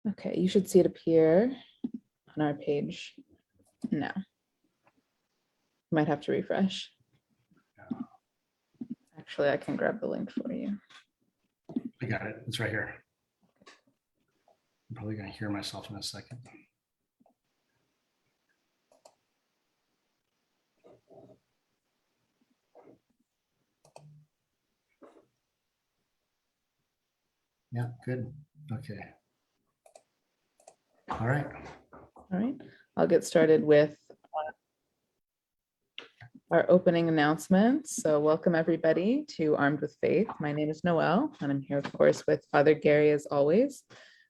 Okay, you should see it appear on our page now. Might have to refresh. Actually, I can grab the link for you. I got it. It's right here. I'm probably going to hear myself in a second. Yeah, good. Okay. All right. All right, I'll get started with our opening announcements. So welcome everybody to Armed with Faith. My name is Noelle, and I'm here, of course, with Father Gary as always.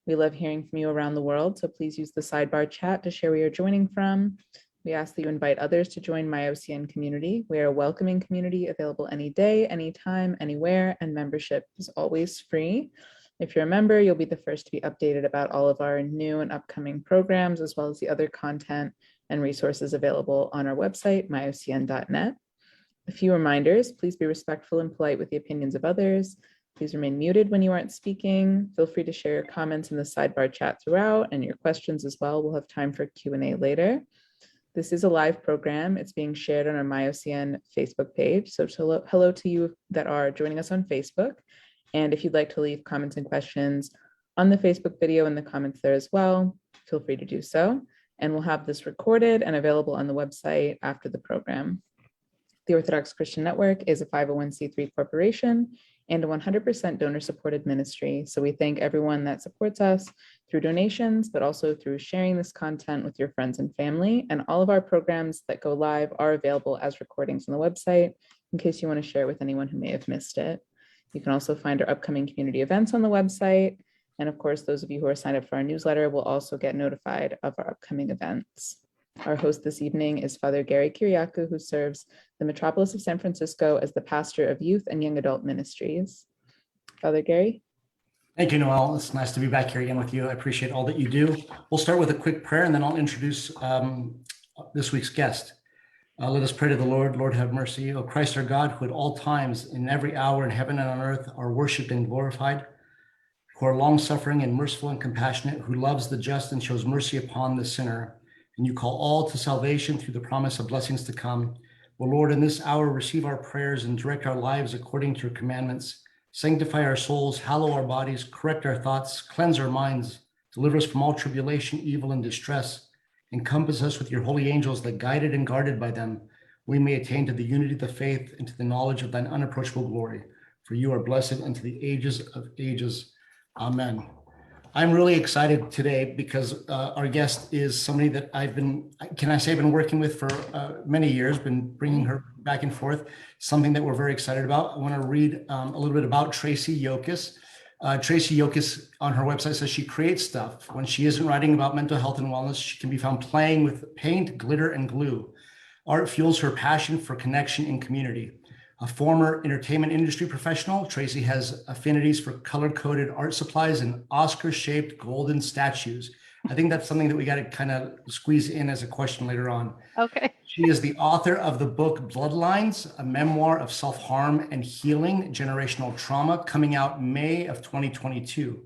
We love hearing from you around the world, so please use the sidebar chat to share where you're joining from. We ask that you invite others to join MyOCN community. We are a welcoming community available any day, anytime, anywhere, and membership is always free. If you're a member, you'll be the first to be updated about all of our new and upcoming programs, as well as the other content and resources available on our website, myocn.net. A few reminders: please be respectful and polite with the opinions of others. Please remain muted when you aren't speaking. Feel free to share your comments in the sidebar chat throughout, and your questions as well. We'll have time for Q&A later. This is a live program. It's being shared on our MyOCN Facebook page. So hello to you that are joining us on Facebook. And if you'd like to leave comments and questions on the Facebook video in the comments there as well, feel free to do so. And we'll have this recorded and available on the website after the program. The Orthodox Christian Network is a 501c3 corporation and a 100% donor-supported ministry. So we thank everyone that supports us through donations, but also through sharing this content with your friends and family. And all of our programs that go live are available as recordings on the website in case you want to share with anyone who may have missed it. You can also find our upcoming community events on the website. And of course, those of you who are signed up for our newsletter will also get notified of our upcoming events. Our host this evening is Father Gary Kyriakou, who serves the metropolis of San Francisco as the pastor of youth and young adult ministries. Father Gary. Thank you, Noelle. It's nice to be back here again with you. I appreciate all that you do. We'll start with a quick prayer and then I'll introduce this week's guest. Let us pray to the Lord. Lord, have mercy. O Christ, our God, who at all times, in every hour in heaven and on earth, are worshiped and glorified, who are long-suffering and merciful and compassionate, who loves the just and shows mercy upon the sinner. And you call all to salvation through the promise of blessings to come. O Lord, in this hour, receive our prayers and direct our lives according to your commandments. Sanctify our souls, hallow our bodies, correct our thoughts, cleanse our minds, deliver us from all tribulation, evil, and distress. Encompass us with your holy angels that, guided and guarded by them, we may attain to the unity of the faith and to the knowledge of thine unapproachable glory. For you are blessed unto the ages of ages. Amen. I'm really excited today because our guest is somebody that I've been working with for many years, been bringing her back and forth, something that we're very excited about. I want to read a little bit about Tracey Yokas. Tracey Yokas on her website says she creates stuff. When she isn't writing about mental health and wellness, she can be found playing with paint, glitter, and glue. Art fuels her passion for connection and community. A former entertainment industry professional, Tracey has affinities for color-coded art supplies and Oscar-shaped golden statues. I think that's something that we got to kind of squeeze in as a question later on. Okay. She is the author of the book Bloodlines, a memoir of self-harm and healing generational trauma, coming out May of 2022.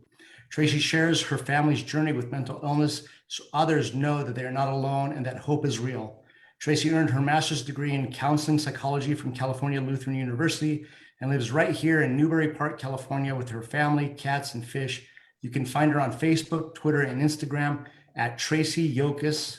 Tracey shares her family's journey with mental illness so others know that they are not alone and that hope is real. Tracey earned her master's degree in counseling psychology from California Lutheran University and lives right here in Newbury Park, California with her family, cats, and fish. You can find her on Facebook, Twitter, and Instagram at Tracey Yokas.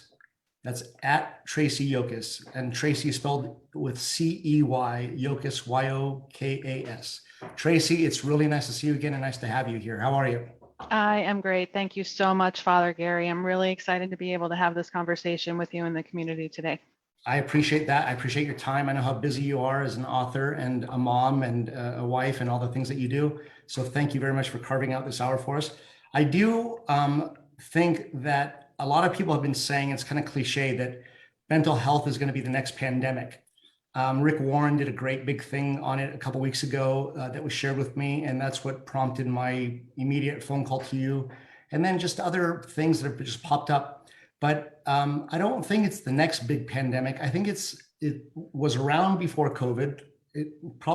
That's at Tracey Yokas. And Tracey is spelled with C-E-Y, Yokas, Y-O-K-A-S. Tracey, it's really nice to see you again and nice to have you here. How are you? I am great. Thank you so much, Father Gary. I'm really excited to be able to have this conversation with you in the community today. I appreciate that. I appreciate your time. I know how busy you are as an author and a mom and a wife and all the things that you do. So thank you very much for carving out this hour for us. I do think that a lot of people have been saying, it's kind of cliche, that mental health is going to be the next pandemic. Rick Warren did a great big thing on it a couple of weeks ago that was shared with me. And that's what prompted my immediate phone call to you. And then just other things that have just popped up. But I don't think it's the next big pandemic. I think it was around before COVID. It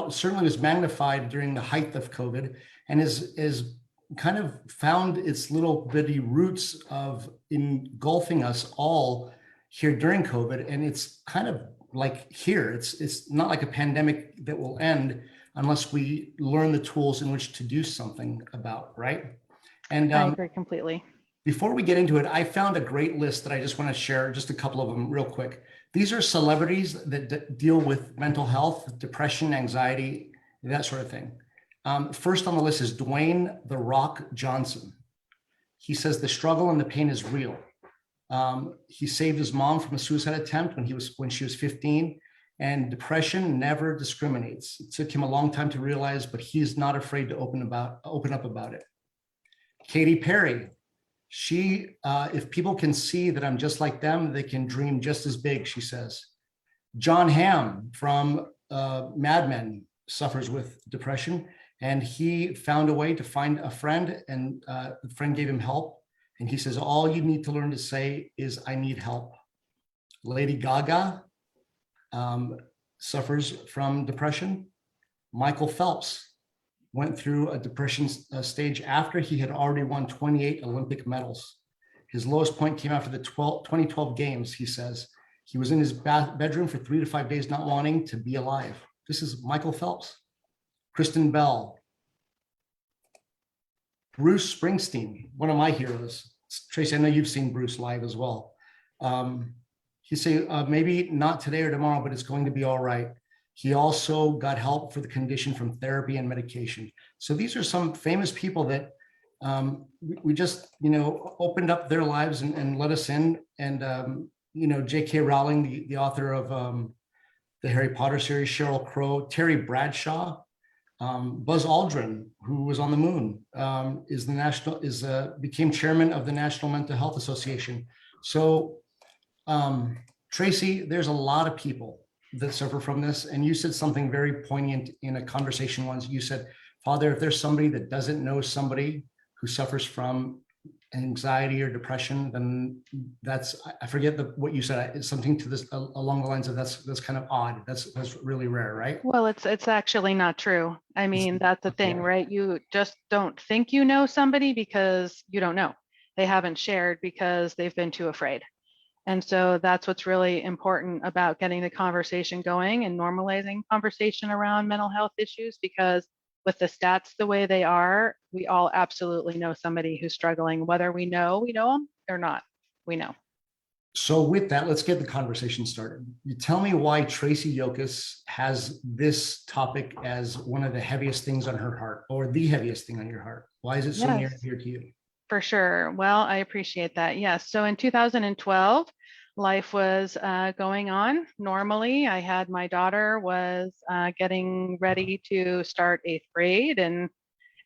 certainly was magnified during the height of COVID and is kind of found its little bitty roots of engulfing us all here during COVID. And it's kind of like here, it's not like a pandemic that will end unless we learn the tools in which to do something about, right? And I agree completely. before we get into it, I found a great list that I just want to share, just a couple of them real quick. These are celebrities that deal with mental health, depression, anxiety, that sort of thing. First on the list is Dwayne "The Rock" Johnson. He says the struggle and the pain is real. He saved his mom from a suicide attempt when she was 15, and depression never discriminates. It took him a long time to realize, but he's not afraid to open up about it. Katy Perry. If people can see that I'm just like them, they can dream just as big, she says. John Hamm from Mad Men suffers with depression, and he found a way to find a friend, and the friend gave him help. And he says, all you need to learn to say is, I need help. Lady Gaga suffers from depression. Michael Phelps went through a depression stage after he had already won 28 Olympic medals. His lowest point came after the 2012 games, he says. He was in his bedroom for 3 to 5 days, not wanting to be alive. This is Michael Phelps. Kristen Bell. Bruce Springsteen, one of my heroes. Tracey, I know you've seen Bruce live as well. He said, maybe not today or tomorrow, but it's going to be all right. He also got help for the condition from therapy and medication. So these are some famous people that we just, opened up their lives and let us in. And, J.K. Rowling, the author of the Harry Potter series, Sheryl Crow, Terry Bradshaw, Buzz Aldrin, who was on the moon, became chairman of the National Mental Health Association. So, Tracey, there's a lot of people that suffer from this. And you said something very poignant in a conversation once. You said, Father, if there's somebody that doesn't know somebody who suffers from anxiety or depression, then I forget what you said. It's something to this along the lines of that's kind of odd. That's really rare, right? Well, it's actually not true. I mean, that's the thing, right? You just don't think you know somebody because you don't know. They haven't shared because they've been too afraid. And so that's what's really important about getting the conversation going and normalizing conversation around mental health issues, because with the stats the way they are, we all absolutely know somebody who's struggling, whether we know them or not, we know. So with that, let's get the conversation started. You tell me why Tracey Yokas has this topic as one of the heaviest things on her heart, or the heaviest thing on your heart. Why is it so near and dear to you? For sure. Well, I appreciate that. Yes. So in 2012, life was going on normally. I had my daughter was getting ready to start 8th grade, and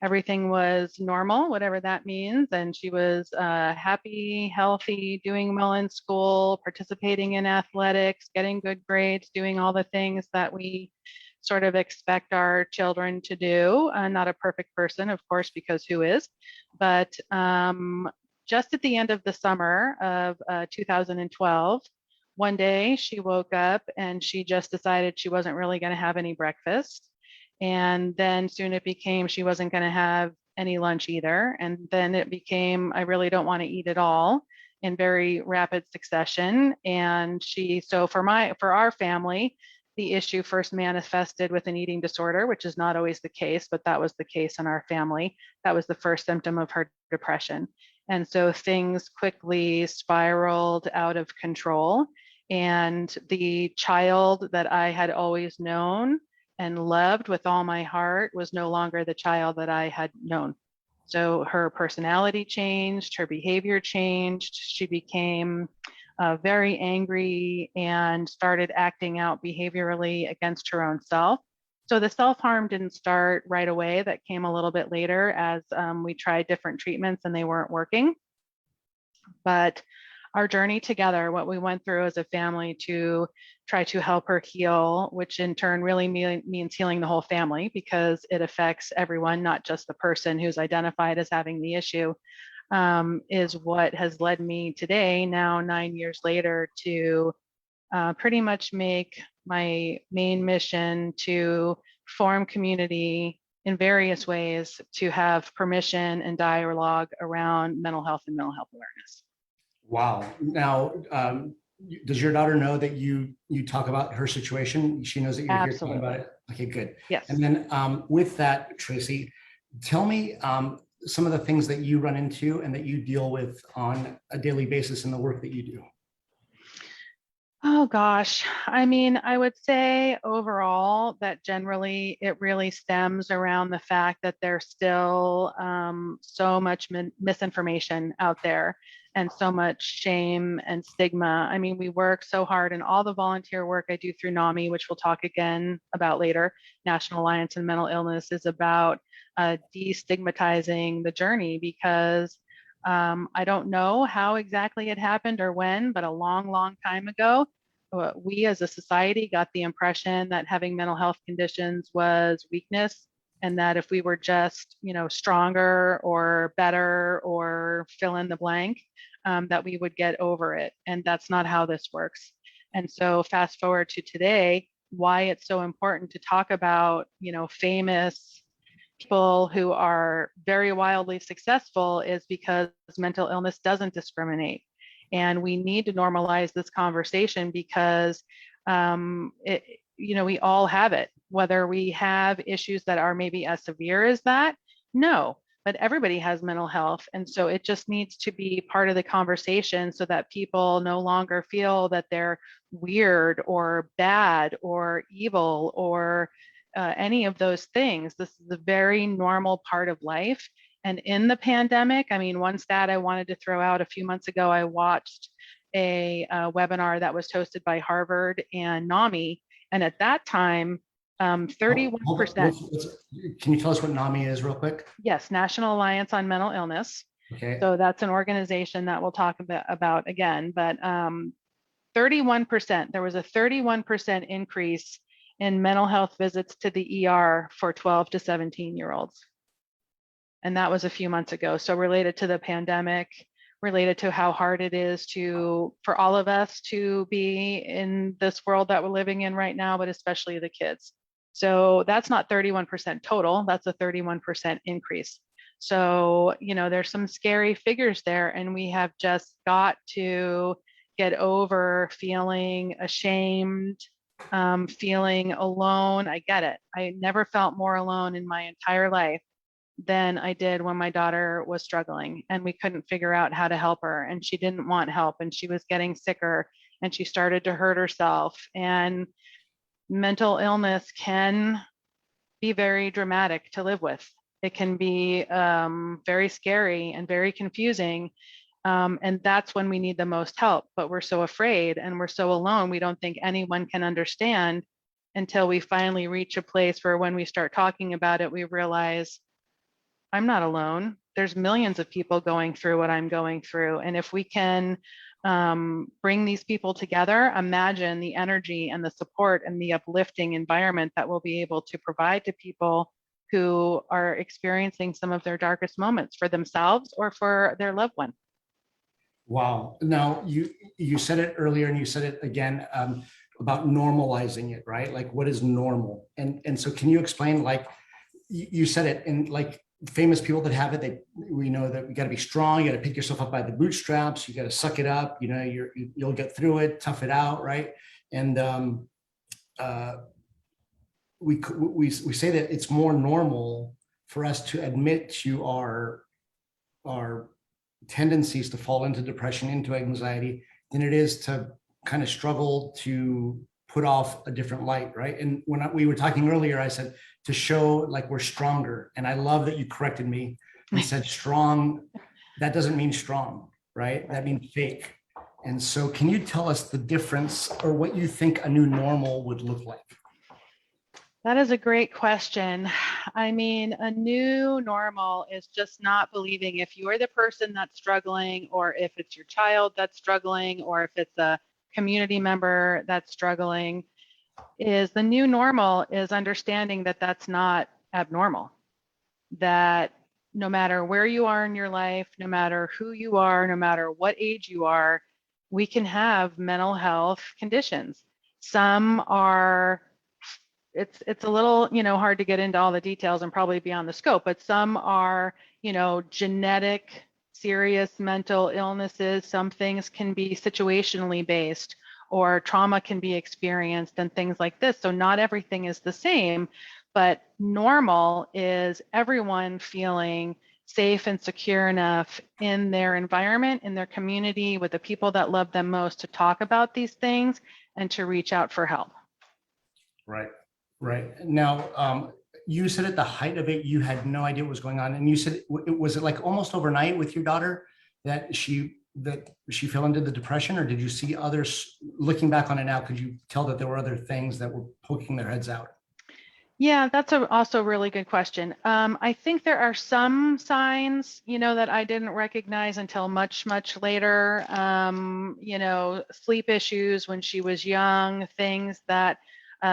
everything was normal, whatever that means. And she was happy, healthy, doing well in school, participating in athletics, getting good grades, doing all the things that we sort of expect our children to do. Not a perfect person, of course, because who is? But just at the end of the summer of 2012, one day she woke up and she just decided she wasn't really going to have any breakfast. And then soon it became she wasn't going to have any lunch either. And then it became, I really don't want to eat at all, in very rapid succession. And so for our family, the issue first manifested with an eating disorder, which is not always the case, but that was the case in our family. That was the first symptom of her depression. And so things quickly spiraled out of control. And the child that I had always known and loved with all my heart was no longer the child that I had known. So her personality changed, her behavior changed. She became very angry and started acting out behaviorally against her own self. So the self-harm didn't start right away. That came a little bit later as we tried different treatments and they weren't working. But our journey together, what we went through as a family to try to help her heal, which in turn really means healing the whole family, because it affects everyone, not just the person who's identified as having the issue, is what has led me today, now 9 years later, to pretty much make my main mission to form community in various ways to have permission and dialogue around mental health and mental health awareness. Wow. Now, does your daughter know that you talk about her situation? She knows that you're here talking about Absolutely. it. Okay, good. Yes. And then with that, Tracey, tell me some of the things that you run into and that you deal with on a daily basis in the work that you do. Oh gosh, I mean, I would say overall that generally it really stems around the fact that there's still so much misinformation out there and so much shame and stigma. I mean, we work so hard, and all the volunteer work I do through NAMI, which we'll talk again about later, National Alliance on Mental Illness, is about destigmatizing the journey, because I don't know how exactly it happened or when, but a long, long time ago, we as a society got the impression that having mental health conditions was weakness, and that if we were just, stronger or better or fill in the blank, that we would get over it. And that's not how this works. And so fast forward to today, why it's so important to talk about, famous people who are very wildly successful is because mental illness doesn't discriminate. And we need to normalize this conversation because we all have it, whether we have issues that are maybe as severe as that. No, but everybody has mental health. And so it just needs to be part of the conversation so that people no longer feel that they're weird or bad or evil or any of those things. This is a very normal part of life. And in the pandemic, I mean, one stat I wanted to throw out: a few months ago, I watched a webinar that was hosted by Harvard and NAMI. And at that time, 31%. Can you tell us what NAMI is real quick? Yes, National Alliance on Mental Illness. Okay. So that's an organization that we'll talk about again. But 31%, there was a 31% increase in mental health visits to the ER for 12 to 17-year-olds. And that was a few months ago. So related to the pandemic, related to how hard it is for all of us to be in this world that we're living in right now, but especially the kids. So that's not 31% total, that's a 31% increase. So, there's some scary figures there, and we have just got to get over feeling ashamed, feeling alone. I get it. I never felt more alone in my entire life than I did when my daughter was struggling and we couldn't figure out how to help her, and she didn't want help, and she was getting sicker, and she started to hurt herself. And mental illness can be very dramatic to live with. It can be very scary and very confusing. And that's when we need the most help, but we're so afraid and we're so alone. We don't think anyone can understand until we finally reach a place where when we start talking about it, we realize I'm not alone. There's millions of people going through what I'm going through. And if we can bring these people together, imagine the energy and the support and the uplifting environment that we'll be able to provide to people who are experiencing some of their darkest moments for themselves or for their loved one. Wow. Now, you said it earlier and you said it again about normalizing it, right? Like, what is normal? And so can you explain, like, you said it, and like famous people that have it, we know that we got to be strong. You got to pick yourself up by the bootstraps. You got to suck it up. You'll get through it, tough it out, right? And we say that it's more normal for us to admit to our tendencies to fall into depression, into anxiety, than it is to kind of struggle to put off a different light, right? And when we were talking earlier, I said to show like we're stronger. And I love that you corrected me and said strong. That doesn't mean strong, right? That means fake. And so can you tell us the difference, or what you think a new normal would look like? That is a great question. I mean, a new normal is just not believing if you are the person that's struggling, or if it's your child that's struggling, or if it's a community member that's struggling. Is the new normal is understanding that that's not abnormal, that no matter where you are in your life, no matter who you are, no matter what age you are, we can have mental health conditions. Some are it's a little, hard to get into all the details and probably beyond the scope, but some are, genetic, serious mental illnesses. Some things can be situationally based, or trauma can be experienced and things like this. So not everything is the same, but normal is everyone feeling safe and secure enough in their environment, in their community, with the people that love them most, to talk about these things and to reach out for help. Right. Right. Now, you said at the height of it, you had no idea what was going on. And you said, was it like almost overnight with your daughter that she fell into the depression, or did you see others? Looking back on it now, could you tell that there were other things that were poking their heads out? Yeah, that's also a really good question. I think there are some signs, that I didn't recognize until much, much later. Sleep issues when she was young, things that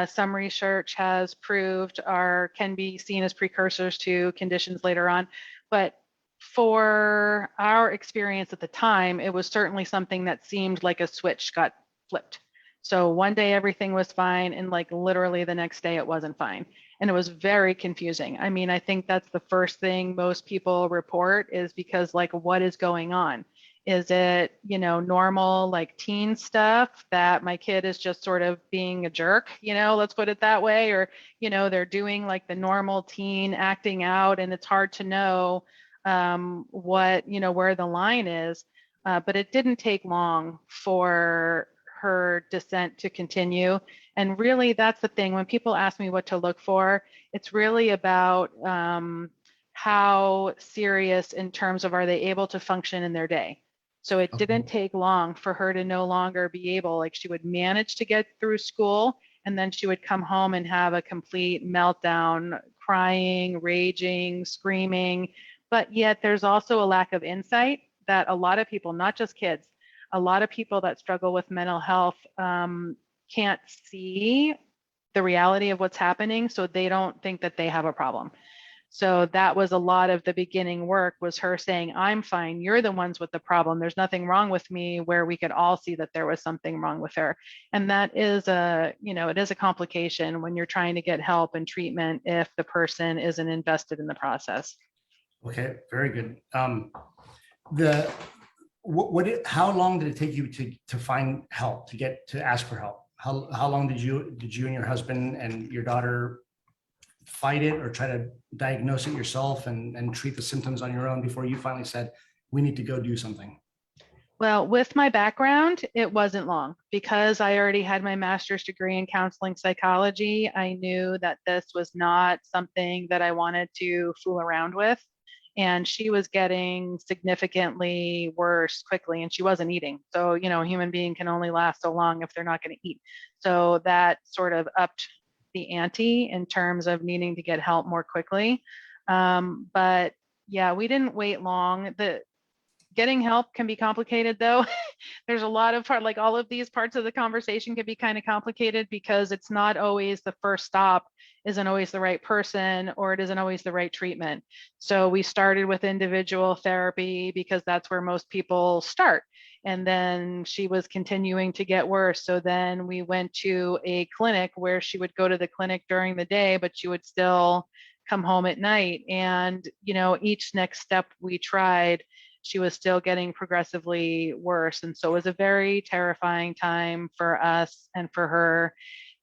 some research has proved can be seen as precursors to conditions later on. But for our experience at the time, it was certainly something that seemed like a switch got flipped. So one day everything was fine, and like literally the next day it wasn't fine. And it was very confusing. I mean, I think that's the first thing most people report, is because like, what is going on? Is it, normal like teen stuff that my kid is just sort of being a jerk, let's put it that way, or, they're doing like the normal teen acting out, and it's hard to know what, where the line is. But it didn't take long for her descent to continue. And really, that's the thing. When people ask me what to look for, it's really about how serious in terms of, are they able to function in their day? So it didn't take long for her to no longer be able, like she would manage to get through school, and then she would come home and have a complete meltdown, crying, raging, screaming. But yet there's also a lack of insight that a lot of people, not just kids, a lot of people that struggle with mental health can't see the reality of what's happening, so they don't think that they have a problem. So that was a lot of the beginning work, was her saying, I'm fine, you're the ones with the problem, there's nothing wrong with me, where we could all see that there was something wrong with her. And that is it is a complication when you're trying to get help and treatment if the person isn't invested in the process. Okay, very good. How long did it take you to find help, to ask for help? How long did you and your husband and your daughter fight it, or try to diagnose it yourself and treat the symptoms on your own before you finally said, we need to go do something? Well, with my background, it wasn't long, because I already had my master's degree in counseling psychology. I knew that this was not something that I wanted to fool around with. And she was getting significantly worse quickly, and she wasn't eating. So, a human being can only last so long if they're not going to eat. So that sort of upped the ante in terms of needing to get help more quickly. But yeah, we didn't wait long. Getting help can be complicated, though. There's a lot of like all of these parts of the conversation can be kind of complicated, because it's not always the first stop isn't always the right person, or it isn't always the right treatment. So we started with individual therapy because that's where most people start. And then she was continuing to get worse. So then we went to a clinic where she would go to the clinic during the day, but she would still come home at night. And, each next step we tried, she was still getting progressively worse. And so it was a very terrifying time for us and for her.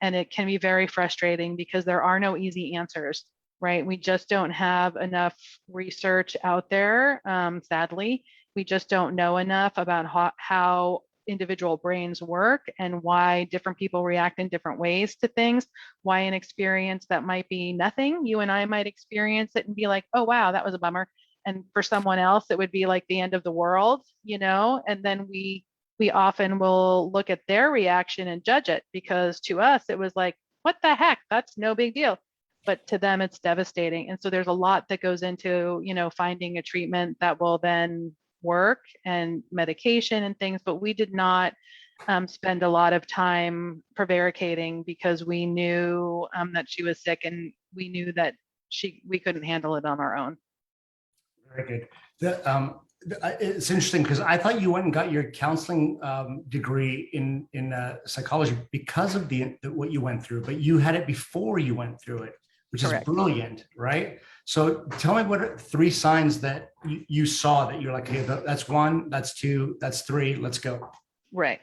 And it can be very frustrating because there are no easy answers, right? We just don't have enough research out there, sadly. We just don't know enough about how individual brains work and why different people react in different ways to things, why an experience that might be nothing, you and I might experience it and be like, oh, wow, that was a bummer. And for someone else, it would be like the end of the world, and then we often will look at their reaction and judge it, because to us, it was like, what the heck? That's no big deal. But to them, it's devastating. And so there's a lot that goes into, finding a treatment that will then work, and medication and things. But we did not spend a lot of time prevaricating, because we knew that she was sick, and we knew that we couldn't handle it on our own. Very good. It's interesting because I thought you went and got your counseling degree in psychology because of what you went through, but you had it before you went through it, which is Correct. brilliant, right? So tell me what are 3 signs that you saw that you're like, hey, that's 1, that's 2, that's 3, let's go. Right.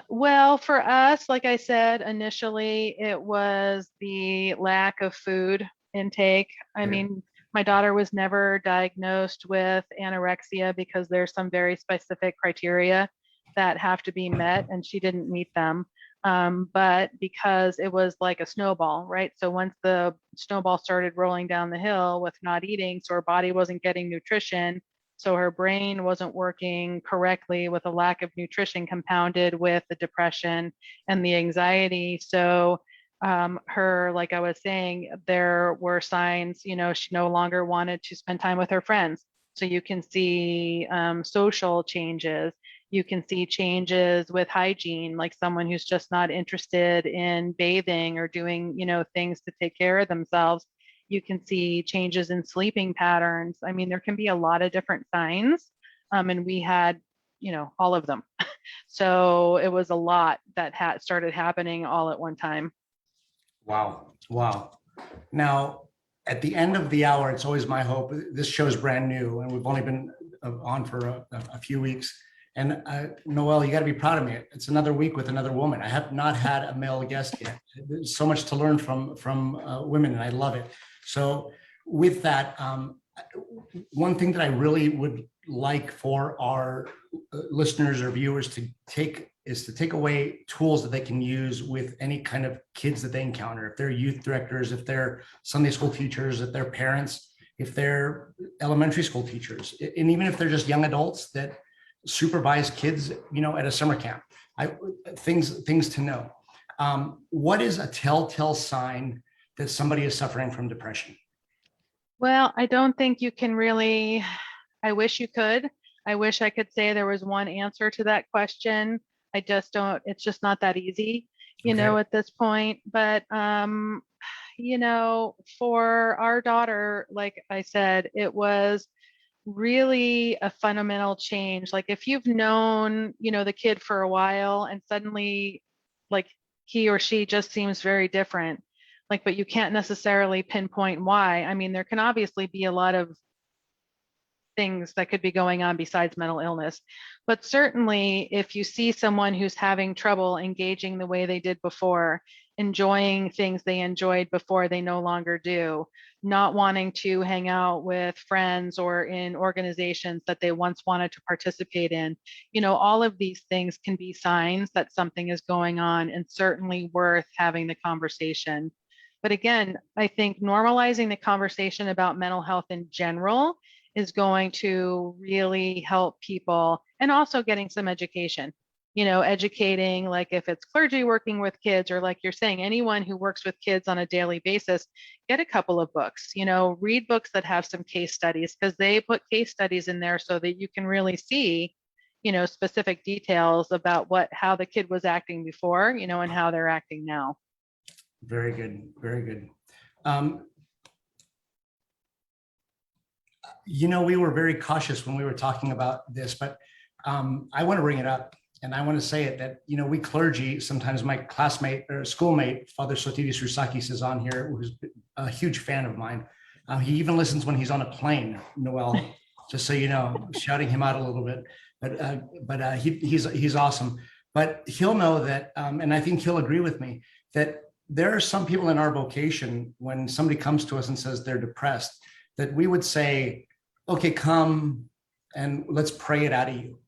Well, for us, like I said, initially it was the lack of food intake. I mean, my daughter was never diagnosed with anorexia because there's some very specific criteria that have to be met, and she didn't meet them. But because it was like a snowball, right? So once the snowball started rolling down the hill with not eating, so her body wasn't getting nutrition, so her brain wasn't working correctly with a lack of nutrition compounded with the depression and the anxiety. So her, like I was saying, there were signs, she no longer wanted to spend time with her friends. So you can see social changes. You can see changes with hygiene, like someone who's just not interested in bathing or doing, things to take care of themselves. You can see changes in sleeping patterns. I mean, there can be a lot of different signs. And we had, all of them. So it was a lot that had started happening all at one time. Wow. Wow. Now, at the end of the hour, it's always my hope. This show is brand new and we've only been on for a few weeks. And Noelle, you got to be proud of me. It's another week with another woman. I have not had a male guest yet. There's so much to learn from women, and I love it. So with that, one thing that I really would like for our listeners or viewers to take away tools that they can use with any kind of kids that they encounter. If they're youth directors, if they're Sunday school teachers, if they're parents, if they're elementary school teachers, and even if they're just young adults that supervise kids, at a summer camp. Things to know. What is a telltale sign that somebody is suffering from depression? Well, I don't think you can really, I wish you could. I wish I could say there was one answer to that question. I just don't, it's just not that easy, at this point. But, for our daughter, like I said, it was really a fundamental change. Like if you've known, the kid for a while and suddenly like he or she just seems very different, like, but you can't necessarily pinpoint why. I mean, there can obviously be a lot of things that could be going on besides mental illness. But certainly, if you see someone who's having trouble engaging the way they did before, enjoying things they enjoyed before they no longer do, not wanting to hang out with friends or in organizations that they once wanted to participate in, all of these things can be signs that something is going on and certainly worth having the conversation. But again, I think normalizing the conversation about mental health in general is going to really help people, and also getting some education, educating, like if it's clergy working with kids, or like you're saying, anyone who works with kids on a daily basis, get a couple of books, read books that have some case studies, because they put case studies in there so that you can really see, specific details about how the kid was acting before, and how they're acting now. Very good. Very good. We were very cautious when we were talking about this, but I want to bring it up, and I want to say it that, we clergy, sometimes my classmate or schoolmate, Father Sotirius Rusakis is on here, who's a huge fan of mine. He even listens when he's on a plane, Noelle, just so you know, shouting him out a little bit, but he's awesome. But he'll know that, and I think he'll agree with me, that there are some people in our vocation, when somebody comes to us and says they're depressed, that we would say, okay, come and let's pray it out of you,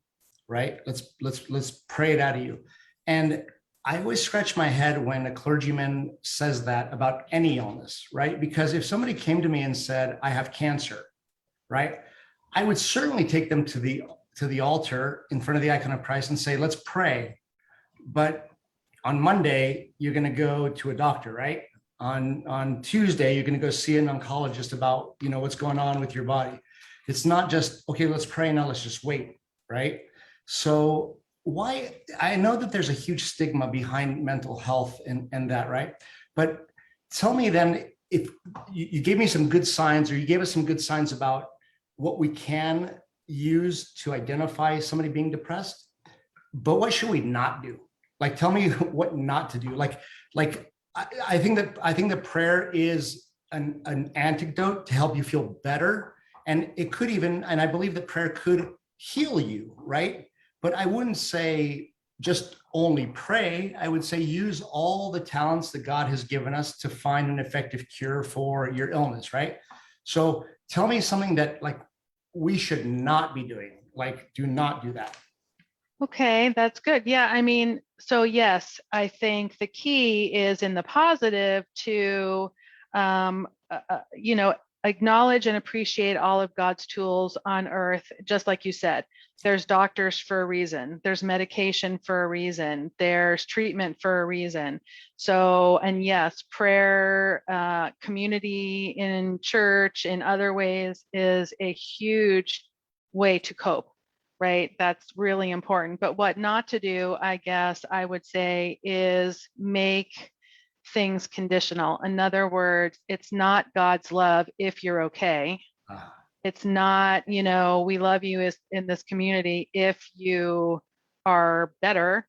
right? Let's pray it out of you. And I always scratch my head when a clergyman says that about any illness, right? Because if somebody came to me and said, I have cancer, right? I would certainly take them to the altar in front of the icon of Christ and say, let's pray. But on Monday, you're going to go to a doctor, right? On Tuesday, you're going to go see an oncologist about, what's going on with your body. It's not just, okay, let's pray now, let's just wait, right? So why, I know that there's a huge stigma behind mental health and that, right? But tell me then, if you gave me some good signs, or you gave us some good signs about what we can use to identify somebody being depressed, but what should we not do? Like, tell me what not to do. I think that prayer is an antidote to help you feel better. And it could even, and I believe that prayer could heal you, right? But I wouldn't say just only pray. I would say use all the talents that God has given us to find an effective cure for your illness, right? So tell me something that like we should not be doing. Like, do not do that. Okay, that's good. Yeah, I mean, so yes, I think the key is in the positive to, you know, acknowledge and appreciate all of God's tools on earth, just like you said. There's doctors for a reason, there's medication for a reason, there's treatment for a reason. So, and yes, prayer, community in church, in other ways, is a huge way to cope. Right? That's really important. But what not to do, I guess I would say, is make things conditional. In other words, it's not God's love if you're okay. Ah, It's not, you know, we love you as in this community if you are better.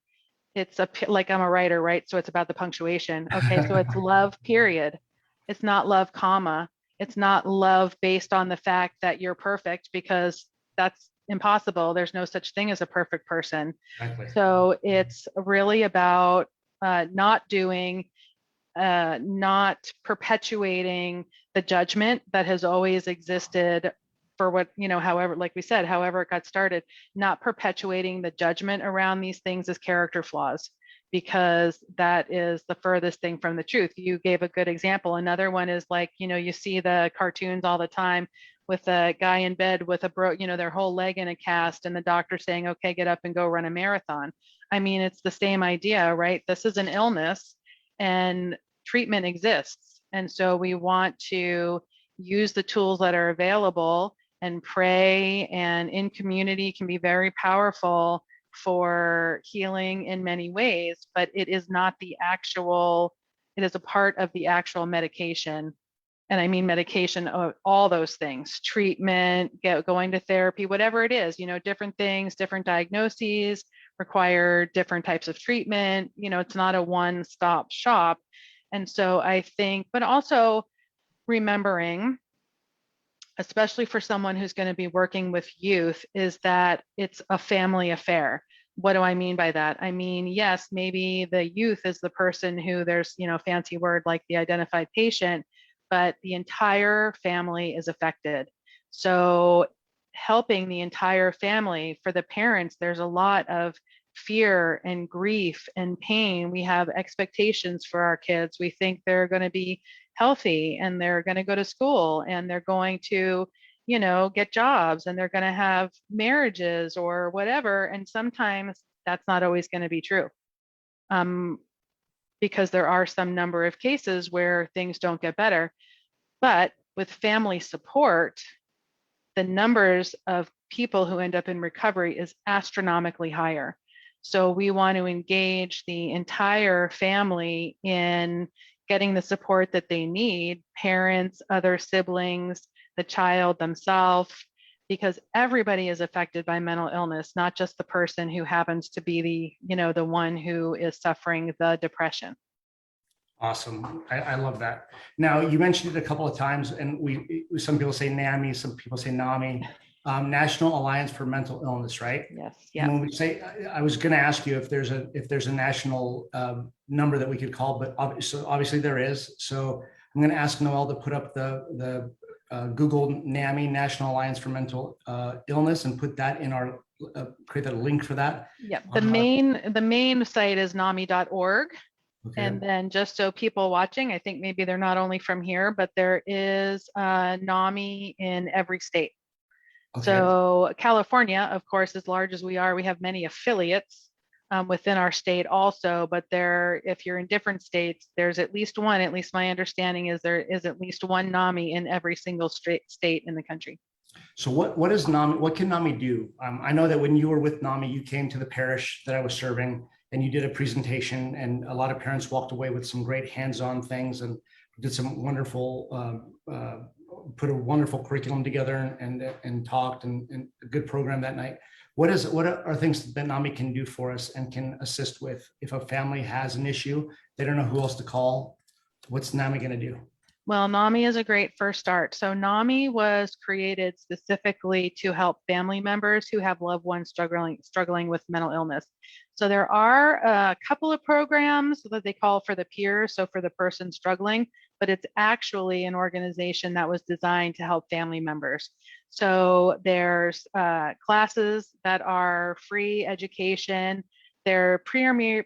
It's like I'm a writer, right? So it's about the punctuation. Okay, so it's love, period. It's not love, comma. It's not love based on the fact that you're perfect, because that's impossible. There's no such thing as a perfect person. exactly. So it's really about not doing, not perpetuating the judgment that has always existed for what, you know, however, like we said, however it got started, not perpetuating the judgment around these things as character flaws, because that is the furthest thing from the truth. You gave a good example. Another one is like, you know, you see the cartoons all the time with a guy in bed with you know, their whole leg in a cast, and the doctor saying, okay, get up and go run a marathon. I mean, it's the same idea, right? This is an illness and treatment exists. And so we want to use the tools that are available, and pray and in community can be very powerful for healing in many ways, but it is not the actual, it is a part of the actual medication. And I mean medication of all those things, treatment, going to therapy, whatever it is, you know, different things, different diagnoses require different types of treatment. You know, it's not a one-stop shop. And so I think, but also remembering, especially for someone who's going to be working with youth, is that it's a family affair. What do I mean by that? I mean, yes, maybe the youth is the person who, there's, you know, fancy word like the identified patient, but the entire family is affected. So helping the entire family, for the parents, there's a lot of fear and grief and pain. We have expectations for our kids. We think they're going to be healthy and they're going to go to school and they're going to, you know, get jobs and they're going to have marriages or whatever. And sometimes that's not always going to be true, because there are some number of cases where things don't get better. But with family support, the numbers of people who end up in recovery is astronomically higher. So we want to engage the entire family in getting the support that they need, parents, other siblings, the child themselves, because everybody is affected by mental illness, not just the person who happens to be the, you know, the one who is suffering the depression. Awesome. I love that. Now, you mentioned it a couple of times, and some people say NAMI, some people say NAMI, National Alliance for Mental Illness, right? Yes. And Yeah. when we say, I was going to ask you if there's a national number that we could call, but obviously there is. So I'm going to ask Noel to put up the Google NAMI, National Alliance for Mental Illness, and put that in our create a link for that. Yeah. The main site is NAMI.org. Okay. And then just so people watching, I think maybe they're not only from here, but there is NAMI in every state. Okay. So California, of course, as large as we are, we have many affiliates within our state also, but if you're in different states, there's at least one, at least my understanding is there is at least one NAMI in every single state in the country. So what is NAMI? What can NAMI do? I know that when you were with NAMI, you came to the parish that I was serving and you did a presentation, and a lot of parents walked away with some great hands-on things and did some wonderful put a wonderful curriculum together and talked and a good program that night. What are things that NAMI can do for us and can assist with if a family has an issue, they don't know who else to call? What's NAMI going to do? Well, NAMI is a great first start. So NAMI was created specifically to help family members who have loved ones struggling with mental illness. So there are a couple of programs that they call for the peers, so for the person struggling, but it's actually an organization that was designed to help family members. So there's classes that are free education. Their premier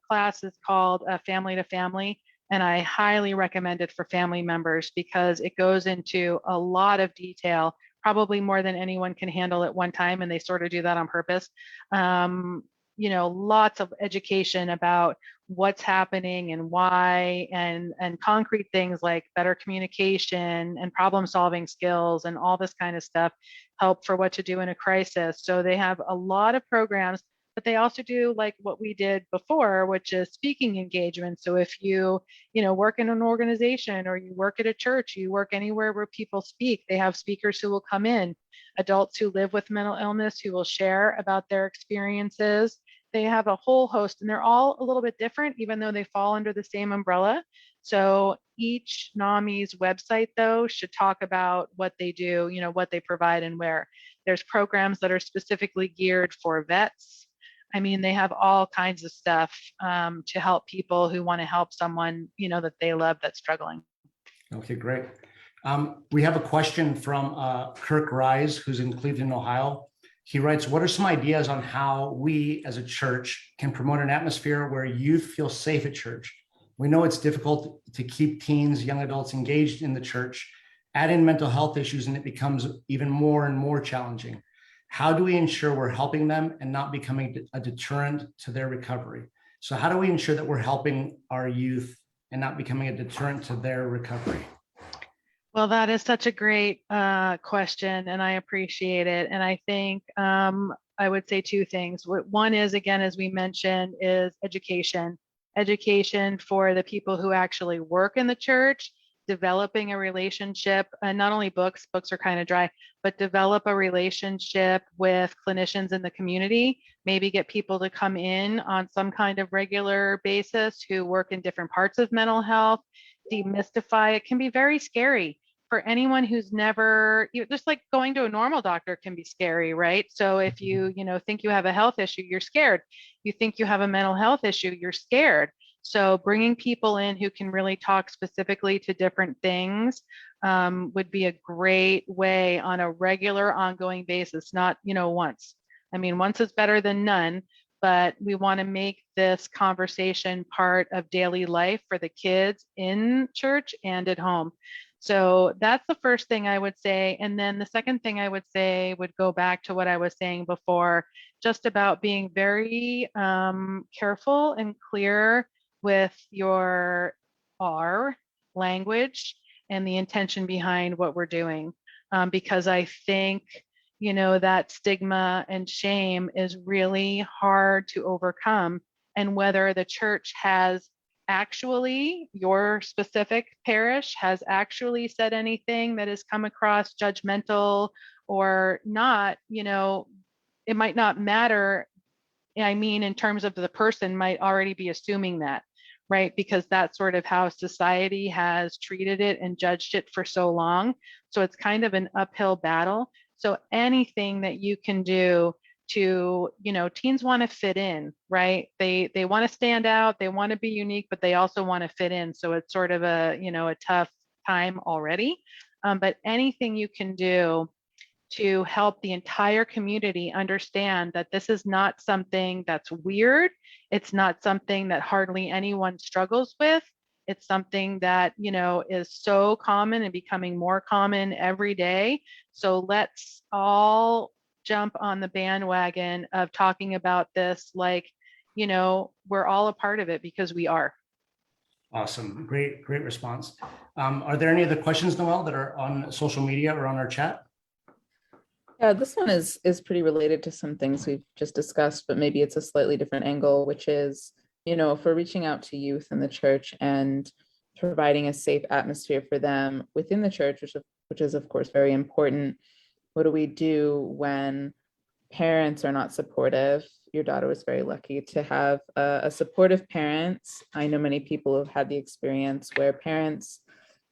class is called Family to Family. And I highly recommend it for family members because it goes into a lot of detail, probably more than anyone can handle at one time. And they sort of do that on purpose. Lots of education about what's happening and why, and concrete things like better communication and problem solving skills and all this kind of stuff help for what to do in a crisis. So they have a lot of programs, but they also do like what we did before, which is speaking engagement. So if you work in an organization or you work at a church, you work anywhere where people speak, they have speakers who will come in, adults who live with mental illness who will share about their experiences. They have a whole host, and they're all a little bit different, even though they fall under the same umbrella. So each NAMI's website, though, should talk about what they do, what they provide and where. There's programs that are specifically geared for vets. I mean, they have all kinds of stuff to help people who want to help someone, that they love that's struggling. Okay, great. We have a question from Kirk Rise, who's in Cleveland, Ohio. He writes, what are some ideas on how we as a church can promote an atmosphere where youth feel safe at church? We know it's difficult to keep teens, young adults engaged in the church. Add in mental health issues and it becomes even more and more challenging. How do we ensure we're helping them and not becoming a deterrent to their recovery? So how do we ensure that we're helping our youth and not becoming a deterrent to their recovery? Well, that is such a great question, and I appreciate it. And I think I would say two things. One is, again, as we mentioned, is education. Education for the people who actually work in the church, developing a relationship, and not only books are kind of dry, but develop a relationship with clinicians in the community, maybe get people to come in on some kind of regular basis who work in different parts of mental health, demystify. It can be very scary for anyone who's never, just like going to a normal doctor can be scary, right? So if you think you have a health issue, you're scared. You think you have a mental health issue, you're scared. So bringing people in who can really talk specifically to different things would be a great way on a regular, ongoing basis, not, once. I mean, once is better than none, but we want to make this conversation part of daily life for the kids in church and at home. So that's the first thing I would say. And then the second thing I would say would go back to what I was saying before, just about being very careful and clear with your R language and the intention behind what we're doing. Because I think, that stigma and shame is really hard to overcome. And whether the church has actually, your specific parish has actually said anything that has come across judgmental or not, it might not matter. I mean, in terms of the person might already be assuming that, right? Because that's sort of how society has treated it and judged it for so long. So it's kind of an uphill battle. So anything that you can do to, teens want to fit in, right? They want to stand out, they want to be unique, but they also want to fit in. So it's sort of a tough time already. But anything you can do to help the entire community understand that this is not something that's weird. It's not something that hardly anyone struggles with. It's something that, is so common and becoming more common every day. So let's all jump on the bandwagon of talking about this like, we're all a part of it because we are. Awesome. Great response. Are there any other questions, Noelle, that are on social media or on our chat? Yeah, this one is pretty related to some things we've just discussed, but maybe it's a slightly different angle, which is, if we're reaching out to youth in the church and providing a safe atmosphere for them within the church, which of which is of course very important. What do we do when parents are not supportive? Your daughter was very lucky to have a supportive parents. I know many people have had the experience where parents,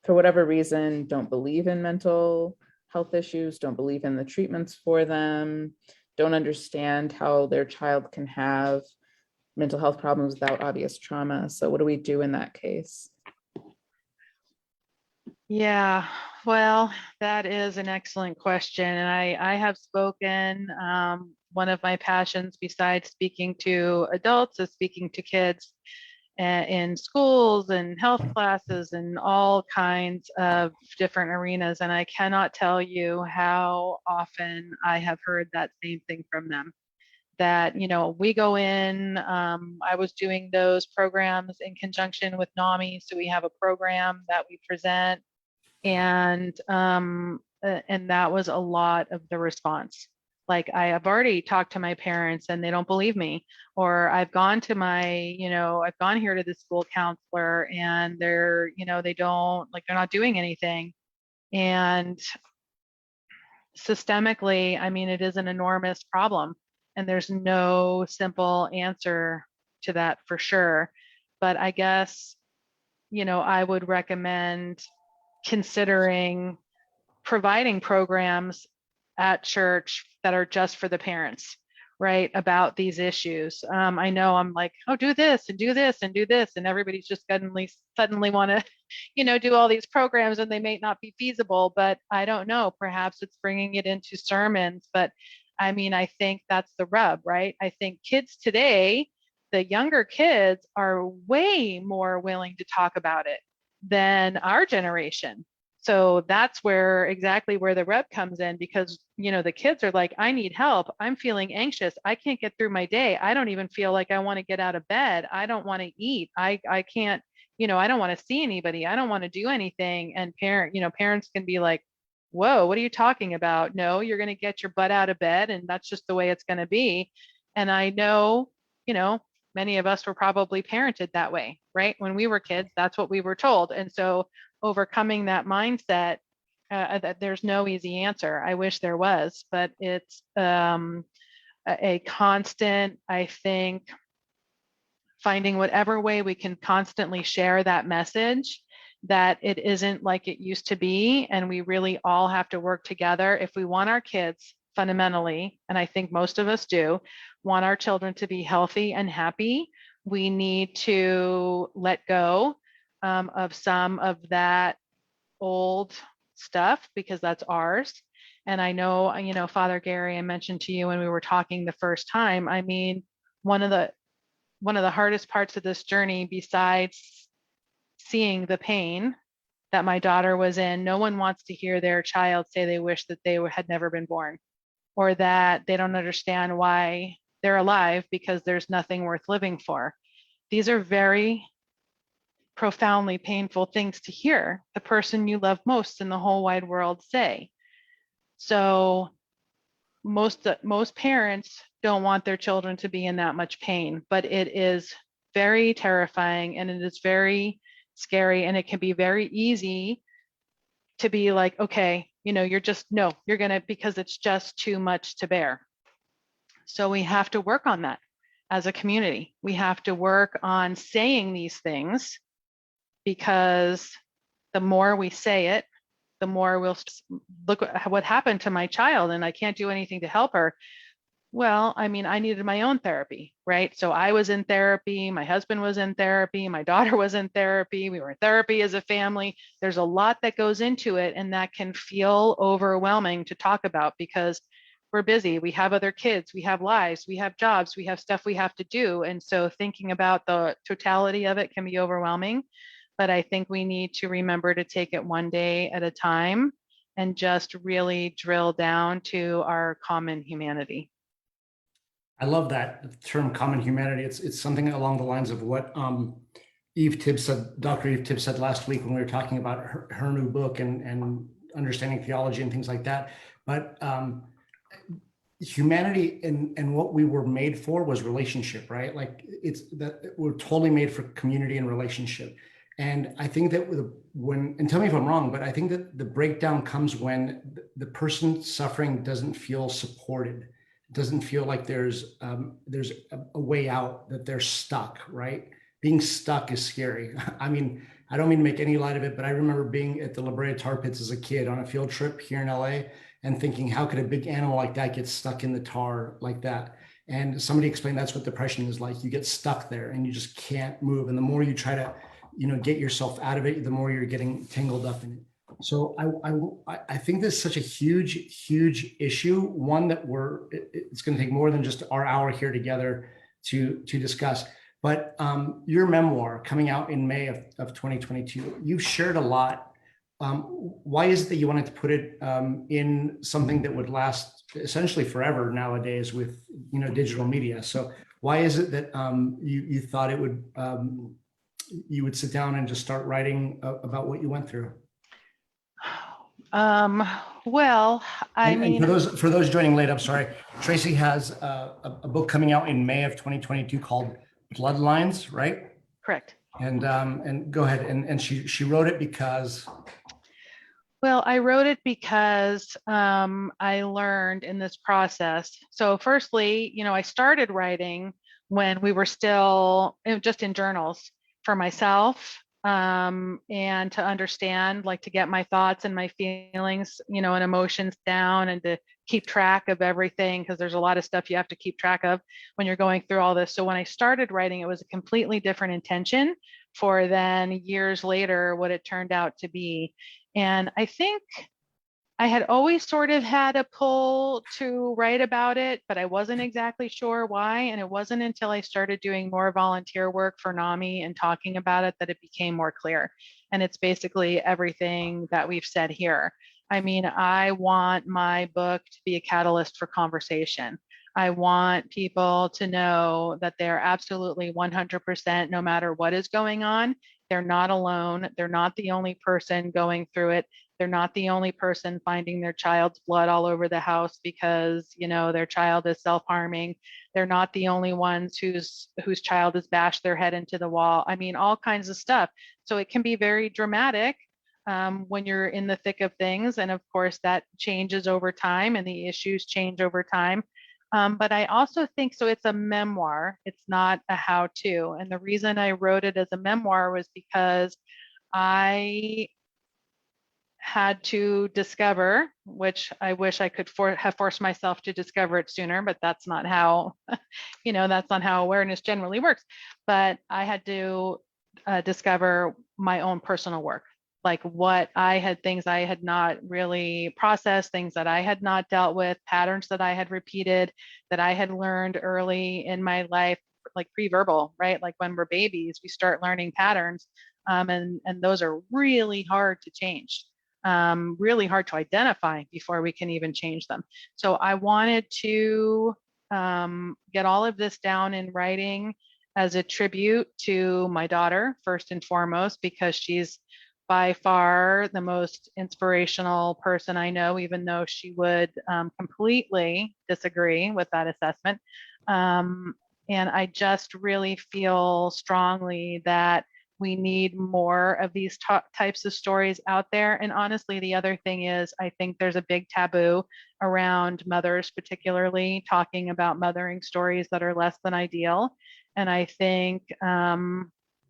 for whatever reason, don't believe in mental health issues, don't believe in the treatments for them, don't understand how their child can have mental health problems without obvious trauma. So what do we do in that case? Yeah, well, that is an excellent question. And I have spoken, one of my passions besides speaking to adults is speaking to kids in schools and health classes and all kinds of different arenas. And I cannot tell you how often I have heard that same thing from them. That, we go in, I was doing those programs in conjunction with NAMI. So we have a program that we present, and that was a lot of the response. Like, I have already talked to my parents and they don't believe me, or I've gone to I've gone here to the school counselor and they don't, like, they're not doing anything. And systemically, I mean, it is an enormous problem and there's no simple answer to that for sure. But I guess, I would recommend considering providing programs at church that are just for the parents, right? About these issues. I know I'm like, oh, do this and do this and do this. And everybody's just suddenly want to, do all these programs, and they may not be feasible, but I don't know, perhaps it's bringing it into sermons. But I mean, I think that's the rub, right? I think kids today, the younger kids, are way more willing to talk about it than our generation. So that's exactly where the rub comes in, because, the kids are like, I need help. I'm feeling anxious. I can't get through my day. I don't even feel like I want to get out of bed. I don't want to eat. I can't, I don't want to see anybody. I don't want to do anything. And parents can be like, whoa, what are you talking about? No, you're going to get your butt out of bed, and that's just the way it's going to be. And I know, many of us were probably parented that way, right? When we were kids, that's what we were told. And so overcoming that mindset, that there's no easy answer. I wish there was, but it's a constant, I think, finding whatever way we can constantly share that message, that it isn't like it used to be. And we really all have to work together if we want our kids fundamentally, and I think most of us do, want our children to be healthy and happy. We need to let go of some of that old stuff, because that's ours. And I know, Father Gary, I mentioned to you when we were talking the first time, I mean, one of the hardest parts of this journey, besides seeing the pain that my daughter was in, no one wants to hear their child say they wish that they had never been born, or that they don't understand why they're alive because there's nothing worth living for. These are very profoundly painful things to hear the person you love most in the whole wide world say. So most parents don't want their children to be in that much pain, but it is very terrifying and it is very scary, and it can be very easy to be like, okay, you're gonna, because it's just too much to bear. So we have to work on that as a community. We have to work on saying these things, because the more we say it, the more we'll look at what happened to my child and I can't do anything to help her. Well, I mean, I needed my own therapy, right? So I was in therapy, my husband was in therapy, my daughter was in therapy, we were in therapy as a family. There's a lot that goes into it, and that can feel overwhelming to talk about because we're busy, we have other kids, we have lives, we have jobs, we have stuff we have to do. And so thinking about the totality of it can be overwhelming. But I think we need to remember to take it one day at a time and just really drill down to our common humanity. I love that term, common humanity. It's something along the lines of what Eve Tibbs said, Dr. Eve Tibbs said last week when we were talking about her new book and understanding theology and things like that. But humanity and what we were made for was relationship, right? Like it's that we're totally made for community and relationship. And I think that and tell me if I'm wrong, but I think that the breakdown comes when the person suffering doesn't feel supported, doesn't feel like there's a way out, that they're stuck, right? Being stuck is scary. I mean, I don't mean to make any light of it, but I remember being at the La Brea Tar Pits as a kid on a field trip here in LA and thinking, how could a big animal like that get stuck in the tar like that? And somebody explained that's what depression is like. You get stuck there and you just can't move. And the more you try to, get yourself out of it, the more you're getting tangled up in it. So I think this is such a huge issue, one that it's going to take more than just our hour here together to discuss. But your memoir coming out in May of 2022, you've shared a lot. Why is it that you wanted to put it in something that would last essentially forever nowadays with digital media? So why is it that you thought it would you would sit down and just start writing about what you went through? Well, I mean, for those joining late, I'm sorry. Tracey has a book coming out in May of 2022 called Bloodlines, right? correct. And go ahead. And she wrote it because. Well, I wrote it because I learned in this process. So firstly, I started writing when we were still just in journals for myself, and to understand, like to get my thoughts and my feelings, and emotions down, and to keep track of everything, because there's a lot of stuff you have to keep track of when you're going through all this. So when I started writing, it was a completely different intention for then years later what it turned out to be. And I think I had always sort of had a pull to write about it, but I wasn't exactly sure why. And it wasn't until I started doing more volunteer work for NAMI and talking about it that it became more clear. And it's basically everything that we've said here. I mean, I want my book to be a catalyst for conversation. I want people to know that they're absolutely 100%, no matter what is going on, they're not alone. They're not the only person going through it. They're not the only person finding their child's blood all over the house because, their child is self-harming. They're not the only ones whose child has bashed their head into the wall. I mean, all kinds of stuff. So it can be very dramatic when you're in the thick of things. And of course, that changes over time and the issues change over time. But I also think, so it's a memoir, it's not a how-to. And the reason I wrote it as a memoir was because I had to discover, which I wish I could have forced myself to discover it sooner, but that's not how, that's not how awareness generally works. But I had to discover my own personal work, like things I had not really processed, things that I had not dealt with, patterns that I had repeated, that I had learned early in my life, like pre-verbal, right? Like when we're babies, we start learning patterns, and those are really hard to change, really hard to identify before we can even change them. So I wanted to get all of this down in writing as a tribute to my daughter, first and foremost, because she's by far the most inspirational person I know, even though she would completely disagree with that assessment. And I just really feel strongly that we need more of these types of stories out there. And honestly, the other thing is, I think there's a big taboo around mothers, particularly talking about mothering stories that are less than ideal. And I think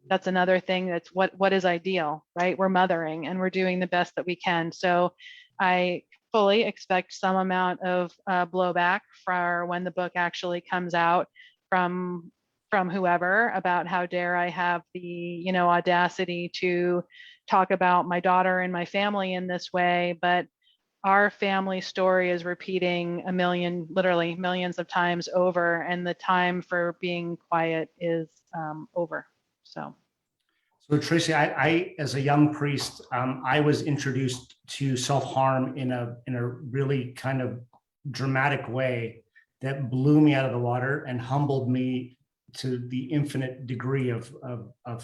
that's another thing, that's what is ideal, right? We're mothering and we're doing the best that we can. So I fully expect some amount of blowback for when the book actually comes out from whoever, about how dare I have the audacity to talk about my daughter and my family in this way. But our family story is repeating literally millions of times over, and the time for being quiet is over. So Tracey, I as a young priest, I was introduced to self-harm in a really kind of dramatic way that blew me out of the water and humbled me to the infinite degree of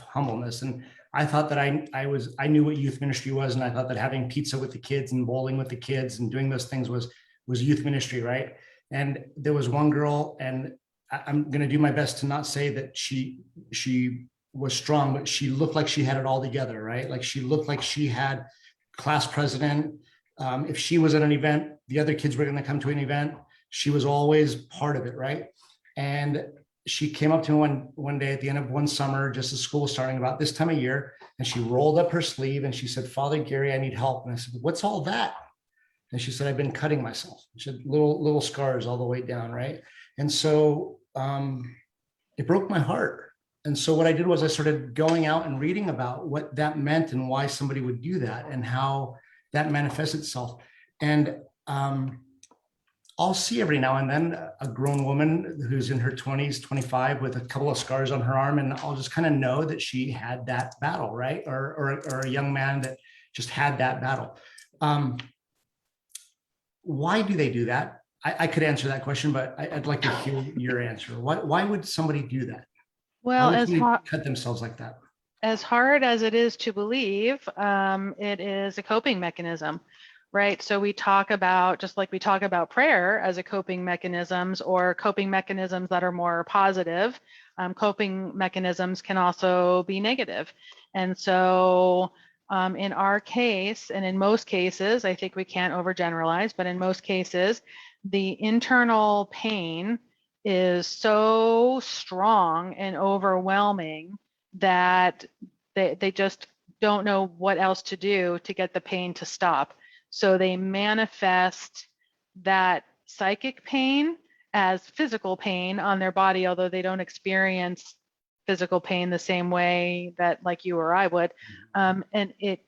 humbleness. And I thought that I knew what youth ministry was, and I thought that having pizza with the kids and bowling with the kids and doing those things was youth ministry, right? And there was one girl, and I'm going to do my best to not say that she was strong, but she looked like she had it all together, right? Like she looked like she had class president. If she was at an event, the other kids were going to come to an event. She was always part of it, right? And she came up to me one day at the end of one summer, just as school was starting about this time of year, and she rolled up her sleeve and she said, "Father Gary, I need help." And I said, "What's all that?" And she said, "I've been cutting myself." She had little scars all the way down, right? And so it broke my heart. And so what I did was I started going out and reading about what that meant and why somebody would do that and how that manifests itself. And I'll see every now and then a grown woman who's in her 20s, 25 with a couple of scars on her arm. And I'll just kind of know that she had that battle, right? Or a young man that just had that battle. Why do they do that? I could answer that question, but I'd like to hear your answer. Why would somebody do that? Well, Why would somebody cut themselves like that? as hard as it is to believe, it is a coping mechanism, right? So we talk about, just like we talk about prayer as a coping mechanisms or coping mechanisms that are more positive, coping mechanisms can also be negative. And so in our case, and in most cases, I think we can't overgeneralize, but in most cases, the internal pain is so strong and overwhelming that they just don't know what else to do to get the pain to stop. So they manifest that psychic pain as physical pain on their body, although they don't experience physical pain the same way that like you or I would. And it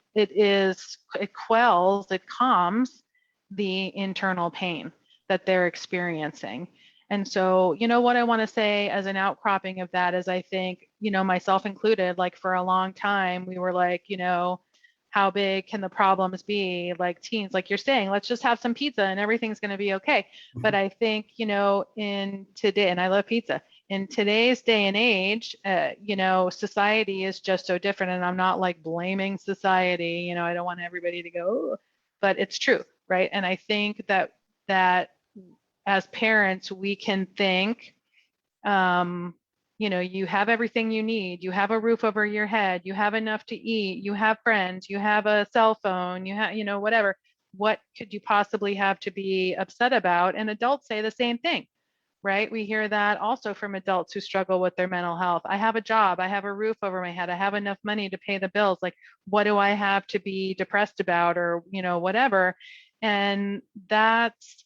quells, it calms the internal pain that they're experiencing. And so, what I want to say as an outcropping of that is I think, myself included, like for a long time, we were like, how big can the problems be? Like teens, like you're saying, let's just have some pizza and everything's going to be okay. But I think, in today, and I love pizza, in today's day and age, society is just so different. And I'm not like blaming society, I don't want everybody to go, but it's true, right? And I think that as parents, we can think, you have everything you need. You have a roof over your head. You have enough to eat. You have friends. You have a cell phone. You have, whatever. What could you possibly have to be upset about? And adults say the same thing, right? We hear that also from adults who struggle with their mental health. I have a job. I have a roof over my head. I have enough money to pay the bills. Like, what do I have to be depressed about, or, whatever? And that's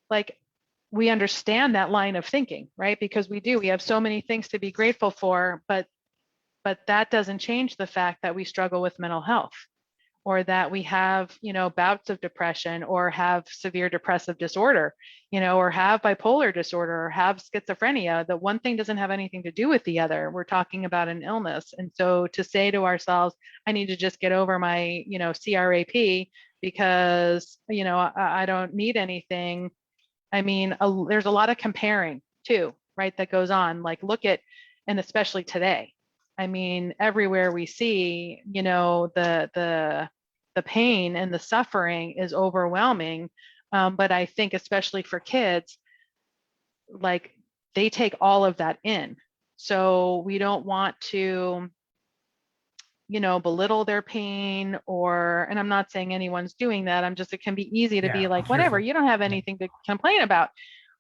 like, we understand that line of thinking, right? Because we have so many things to be grateful for, but that doesn't change the fact that we struggle with mental health, or that we have, bouts of depression, or have severe depressive disorder, or have bipolar disorder, or have schizophrenia. The one thing doesn't have anything to do with the other. We're talking about an illness. And so to say to ourselves, I need to just get over my, CRAP because, I don't need anything. I mean, there's a lot of comparing too, right? That goes on. Like, look at, and especially today, I mean, everywhere we see, the pain and the suffering is overwhelming. But I think especially for kids, like they take all of that in. So we don't want to, belittle their pain, and I'm not saying anyone's doing that. It can be easy to be like, whatever, you don't have anything to complain about.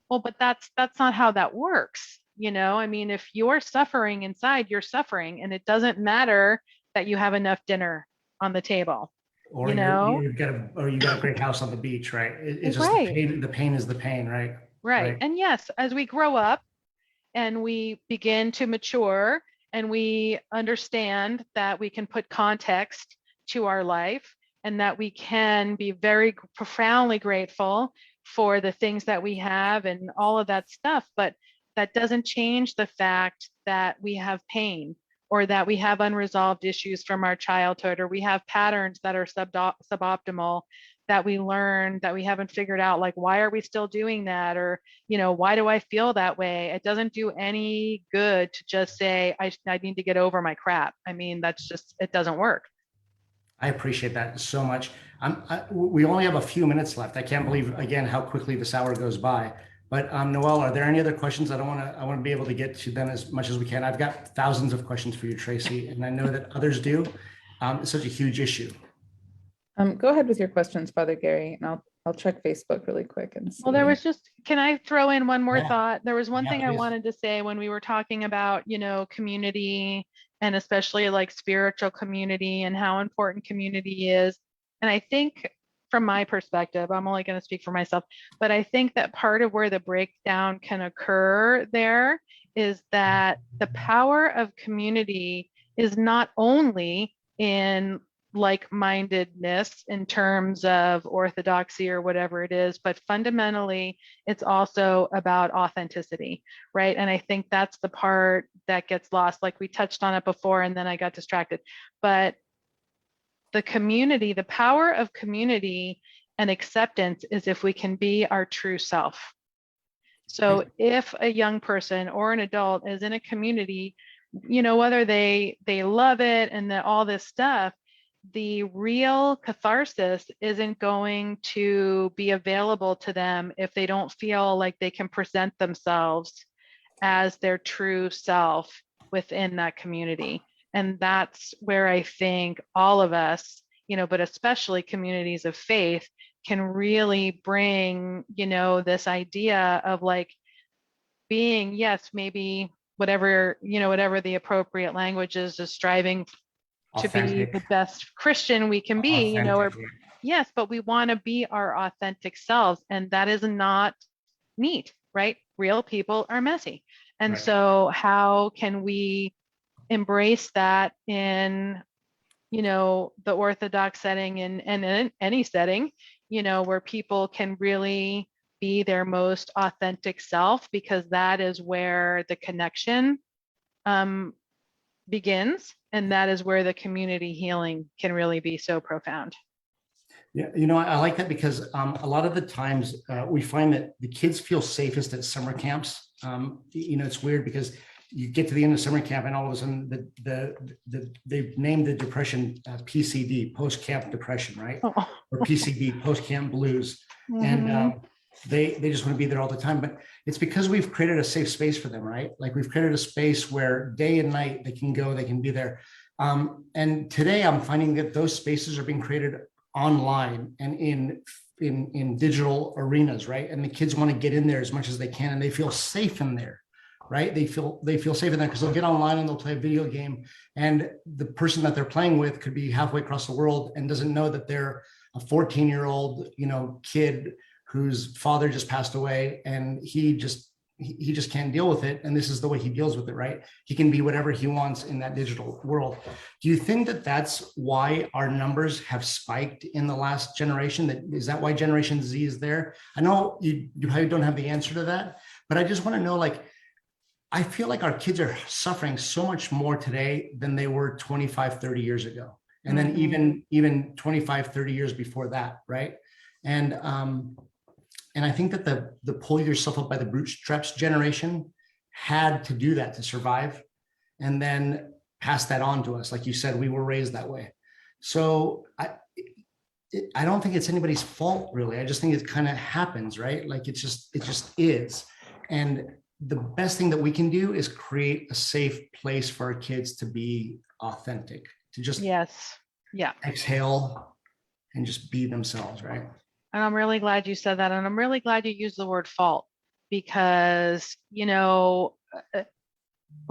Well, but that's not how that works. I mean, if you're suffering inside, you're suffering, and it doesn't matter that you have enough dinner on the table. Or you got a great house on the beach, right? It's just right. the pain. The pain is the pain, right? Right. And yes, as we grow up and we begin to mature and we understand that we can put context to our life, and that we can be very profoundly grateful for the things that we have and all of that stuff. But that doesn't change the fact that we have pain, or that we have unresolved issues from our childhood, or we have patterns that are suboptimal that we learn that we haven't figured out. Like, why are we still doing that? Or, why do I feel that way? It doesn't do any good to just say, I need to get over my crap. I mean, it doesn't work. I appreciate that so much. We only have a few minutes left. I can't believe, again, how quickly this hour goes by. But Noel, are there any other questions? I want to be able to get to them as much as we can. I've got thousands of questions for you, Tracey, and I know that others do. It's such a huge issue. Go ahead with your questions, Father Gary, and I'll check Facebook really quick and see. Well, there was just, can I throw in one more Yeah. thought? There was one Yeah, thing I please. wanted to say when we were talking about, community, and especially like spiritual community and how important community is. And I think from my perspective, I'm only going to speak for myself, but I think that part of where the breakdown can occur there is that the power of community is not only in like-mindedness in terms of orthodoxy or whatever it is, but fundamentally it's also about authenticity, right? And I think that's the part that gets lost. Like we touched on it before and then I got distracted, but the community, the power of community and acceptance is if we can be our true self. So if a young person or an adult is in a community, whether they love it and all this stuff, the real catharsis isn't going to be available to them if they don't feel like they can present themselves as their true self within that community. And that's where I think all of us, but especially communities of faith, can really bring, this idea of like being, yes, maybe whatever the appropriate language is striving to be the best Christian we can be, or yes, but we want to be our authentic selves. And that is not neat, right? Real people are messy. And Right. So how can we embrace that in, the Orthodox setting and in any setting, where people can really be their most authentic self, because that is where the connection begins, and that is where the community healing can really be so profound. Yeah, I like that because a lot of the times we find that the kids feel safest at summer camps. It's weird because you get to the end of summer camp and all of a sudden they've named the depression PCD, post-camp depression, right? Oh. Or PCB, post-camp blues. And they just want to be there all the time. But it's because we've created a safe space for them, right? Like we've created a space where day and night they can go, they can be there. And today I'm finding that those spaces are being created online and in digital arenas, right? And the kids want to get in there as much as they can, and they feel safe in there, right? They feel safe in there because they'll get online and they'll play a video game, and the person that they're playing with could be halfway across the world and doesn't know that they're a 14-year-old, kid whose father just passed away, and he just can't deal with it. And this is the way he deals with it, right? He can be whatever he wants in that digital world. Do you think that that's why our numbers have spiked in the last generation? Is that why Generation Z is there? I know you probably don't have the answer to that, but I just want to know, like, I feel like our kids are suffering so much more today than they were 25, 30 years ago. And then even 25, 30 years before that, right? And I think that the pull yourself up by the bootstraps generation had to do that to survive, and then pass that on to us. Like you said, we were raised that way. So I don't think it's anybody's fault, really. I just think it kind of happens, right? Like it just is. And the best thing that we can do is create a safe place for our kids to be authentic, to just exhale and just be themselves, right? And I'm really glad you said that. And I'm really glad you used the word fault, because,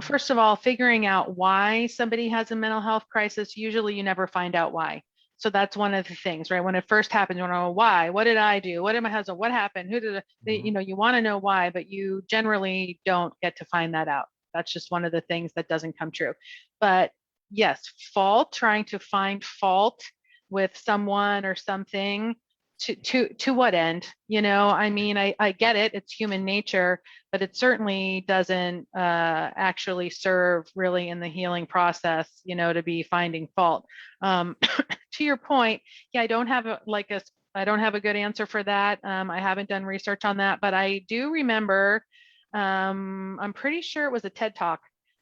first of all, figuring out why somebody has a mental health crisis, usually you never find out why. So that's one of the things, right? When it first happens, you want to know why. What did I do? What did my husband? What happened? Who did it? You want to know why, but you generally don't get to find that out. That's just one of the things that doesn't come true. But yes, fault, trying to find fault with someone or something, to what end? I get it, it's human nature, but it certainly doesn't actually serve really in the healing process, to be finding fault. To your point, I don't have a good answer for that. I haven't done research on that, but I do remember, I'm pretty sure it was a TED Talk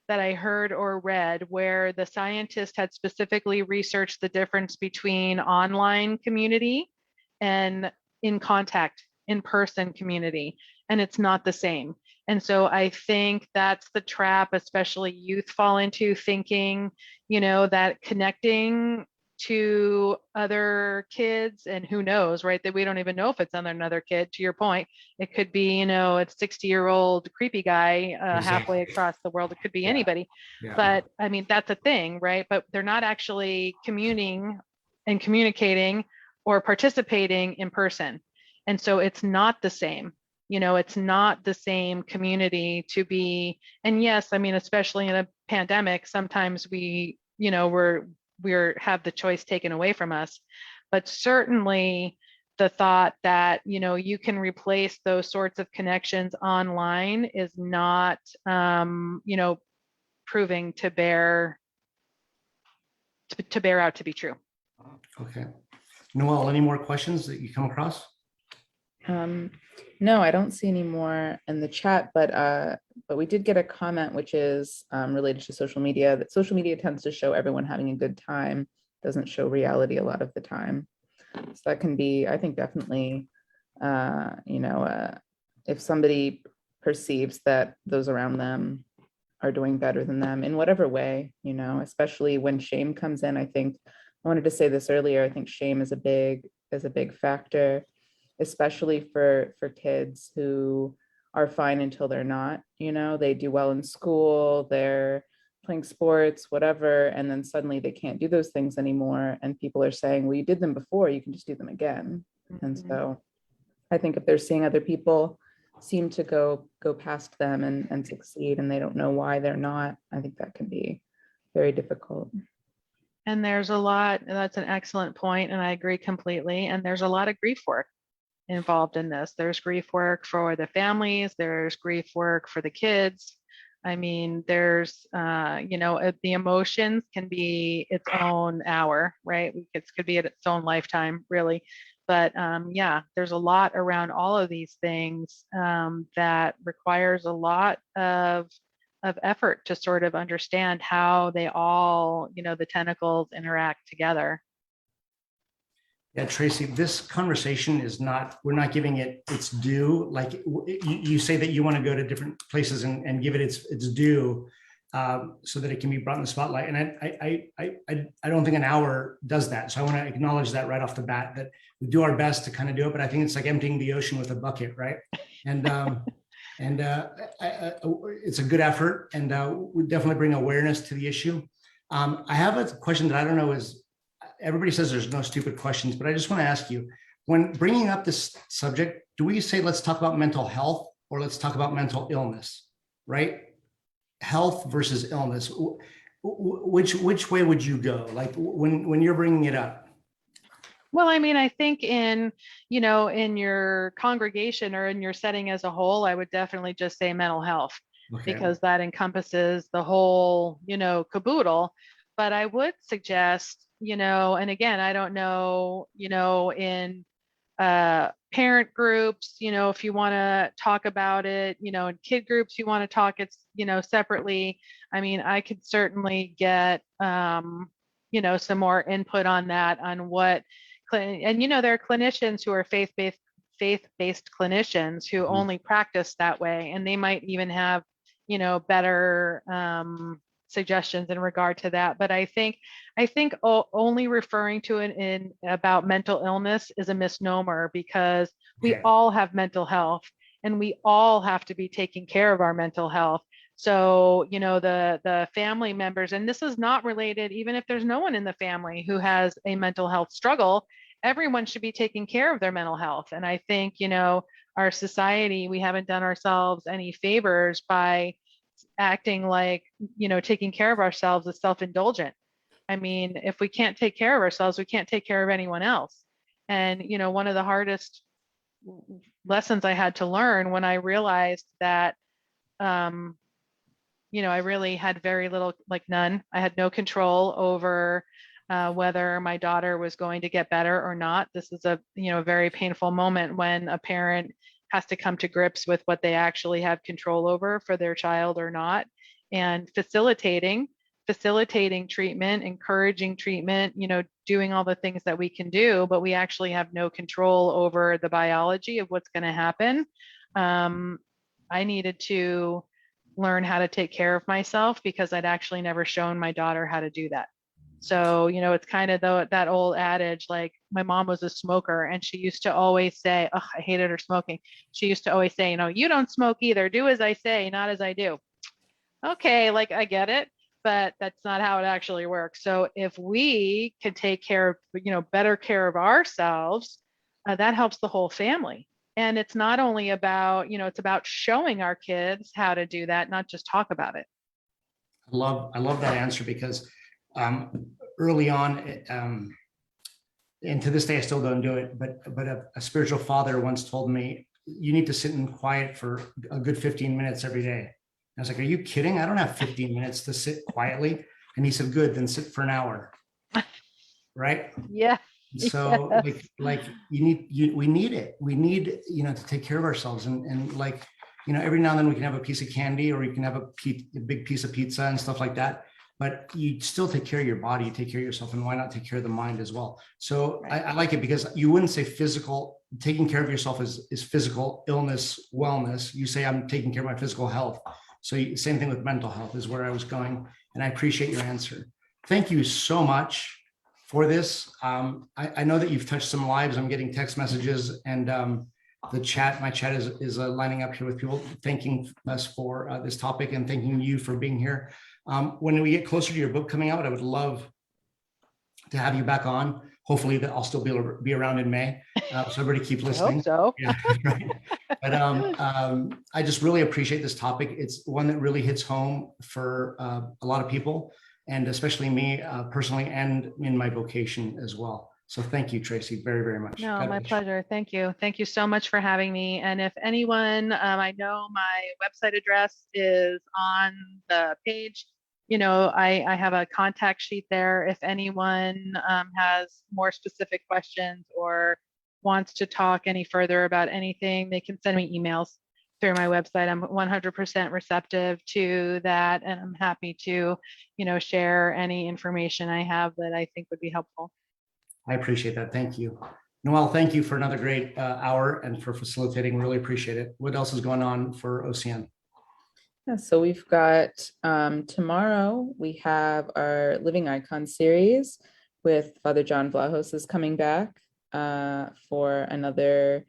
that I heard or read where the scientist had specifically researched the difference between online community and in contact, in-person community. and it's not the same. And so I think that's the trap, especially youth fall into, thinking, that connecting to other kids, and who knows, right? That we don't even know if it's on another kid. To your point, it could be, a 60-year-old creepy guy halfway across the world. It could be anybody. Yeah. But I mean, that's a thing, right? But they're not actually communicating or participating in person. And so it's not the same. It's not the same community to be. And yes, I mean, especially in a pandemic, sometimes we're have the choice taken away from us. But certainly the thought that, you can replace those sorts of connections online is not, proving to bear out to be true. Okay. Noelle, any more questions that you come across? No, I don't see any more in the chat, but we did get a comment which is related to social media, that social media tends to show everyone having a good time, doesn't show reality a lot of the time. So that can be, I think, definitely, if somebody perceives that those around them are doing better than them in whatever way, especially when shame comes in. I think I wanted to say this earlier. I think shame is a big factor, especially for kids who are fine until they're not. They do well in school, they're playing sports, whatever, and then suddenly they can't do those things anymore, and people are saying, well, you did them before, you can just do them again. And so I think if they're seeing other people seem to go past them and succeed, and they don't know why they're not, I think that can be very difficult. And that's an excellent point, and I agree completely. And there's a lot of grief work involved in this. There's grief work for the families, there's grief work for the kids. I mean, there's, the emotions can be its own hour, right? It could be its own lifetime, really. But there's a lot around all of these things that requires a lot of effort to sort of understand how they all, the tentacles interact together. Yeah, Tracey, this conversation we're not giving it its due. Like you say that you want to go to different places and give it its due so that it can be brought in the spotlight. And I don't think an hour does that. So I want to acknowledge that right off the bat, that we do our best to kind of do it, but I think it's like emptying the ocean with a bucket, right? And it's a good effort, and we definitely bring awareness to the issue. I have a question that I don't know is, everybody says there's no stupid questions, but I just want to ask you, when bringing up this subject, do we say, let's talk about mental health, or let's talk about mental illness, right? Health versus illness. Which way would you go? Like when you're bringing it up? Well, I mean, I think in your congregation or in your setting as a whole, I would definitely just say mental health, because that encompasses the whole, caboodle. But I would suggest, and again, I don't know, in parent groups, if you want to talk about it, in kid groups, you want to talk it, separately. I mean, I could certainly get, some more input on that, on what, and, there are clinicians who are faith-based clinicians who only practice that way, and they might even have, better, suggestions in regard to that. But I think only referring to it in about mental illness is a misnomer, because we all have mental health, and we all have to be taking care of our mental health. So, the family members, and this is not related, even if there's no one in the family who has a mental health struggle, everyone should be taking care of their mental health. And I think, our society, we haven't done ourselves any favors by acting like, taking care of ourselves is self-indulgent. I mean, if we can't take care of ourselves, we can't take care of anyone else. And, one of the hardest lessons I had to learn when I realized that, I really had very little, like none. I had no control over whether my daughter was going to get better or not. This is a, very painful moment when a parent has to come to grips with what they actually have control over for their child or not, and facilitating treatment, encouraging treatment, doing all the things that we can do, but we actually have no control over the biology of what's going to happen. I needed to learn how to take care of myself because I'd actually never shown my daughter how to do that. So, it's kind of that old adage, like my mom was a smoker and she used to always say, oh, I hated her smoking. She used to always say, you don't smoke either. Do as I say, not as I do. Okay, like I get it, but that's not how it actually works. So if we can take care of, better care of ourselves, that helps the whole family. And it's not only about, it's about showing our kids how to do that, not just talk about it. I love that answer because early on, and to this day, I still don't do it, but a spiritual father once told me, you need to sit in quiet for a good 15 minutes every day. I was like, are you kidding? I don't have 15 minutes to sit quietly. And he said, good, then sit for an hour. Right? Yeah. So Yes. like we need it. We need, to take care of ourselves. And like, every now and then we can have a piece of candy or you can have a big piece of pizza and stuff like that. But you still take care of your body, you take care of yourself, and why not take care of the mind as well? So Right. I like it because you wouldn't say physical, taking care of yourself is physical illness, wellness. You say I'm taking care of my physical health. So same thing with mental health is where I was going. And I appreciate your answer. Thank you so much for this. I know that you've touched some lives. I'm getting text messages and my chat is lining up here with people thanking us for this topic and thanking you for being here. When we get closer to your book coming out, I would love to have you back on. Hopefully that I'll still be able to be around in May. So everybody keep listening. I hope so. Yeah, right. But I just really appreciate this topic. It's one that really hits home for a lot of people, and especially me personally and in my vocation as well. So thank you, Tracey, very, very much. No, God my bless you. pleasure. Thank you. Thank you so much for having me. And if anyone, I know my website address is on the page. I have a contact sheet there. If anyone has more specific questions or wants to talk any further about anything, they can send me emails through my website. I'm 100% receptive to that, and I'm happy to, share any information I have that I think would be helpful. I appreciate that. Thank you. Noelle, thank you for another great hour and for facilitating. Really appreciate it. What else is going on for OCN? Yeah, so we've got tomorrow, we have our Living Icon series with Father John Vlahos is coming back for another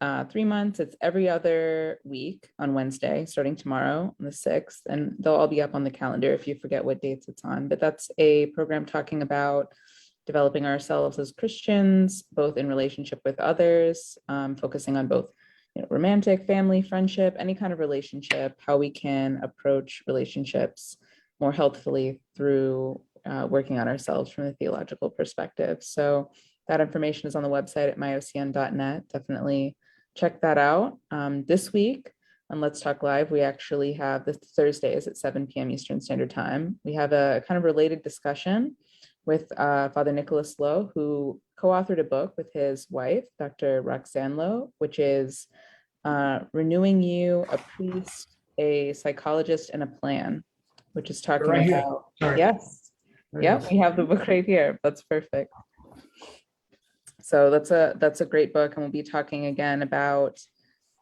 3 months. It's every other week on Wednesday, starting tomorrow on the 6th, and they'll all be up on the calendar if you forget what dates it's on. But that's a program talking about developing ourselves as Christians, both in relationship with others, focusing on both romantic, family, friendship, any kind of relationship, how we can approach relationships more healthfully through working on ourselves from a theological perspective. So that information is on the website at myocn.net. Definitely check that out. This week on Let's Talk Live, we actually have this Thursdays at 7 p.m. Eastern Standard Time. We have a kind of related discussion with Father Nicholas Lowe, who co-authored a book with his wife, Dr. Roxanne Lowe, which is Renewing You, a Priest, a Psychologist, and a Plan, which is talking Right here. about, Sorry. yes, yep, we have the book right here. That's perfect. So that's a great book, and we'll be talking again about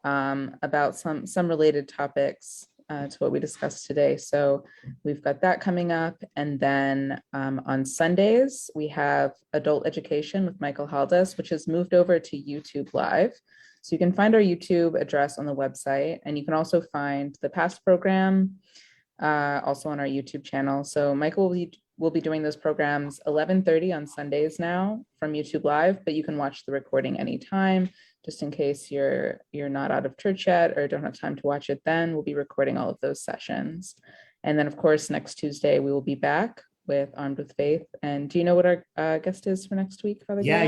some related topics to what we discussed today. So we've got that coming up. And then on Sundays, we have Adult Education with Michael Haldas, which has moved over to YouTube Live. So you can find our YouTube address on the website, and you can also find the past program also on our YouTube channel. So Michael will be doing those programs 11:30 on Sundays now from YouTube Live, but you can watch the recording anytime. Just in case you're not out of church yet or don't have time to watch it then, we'll be recording all of those sessions. And then, of course, next Tuesday, we will be back with Armed with Faith. And do you know what our guest is for next week, Father? Yeah,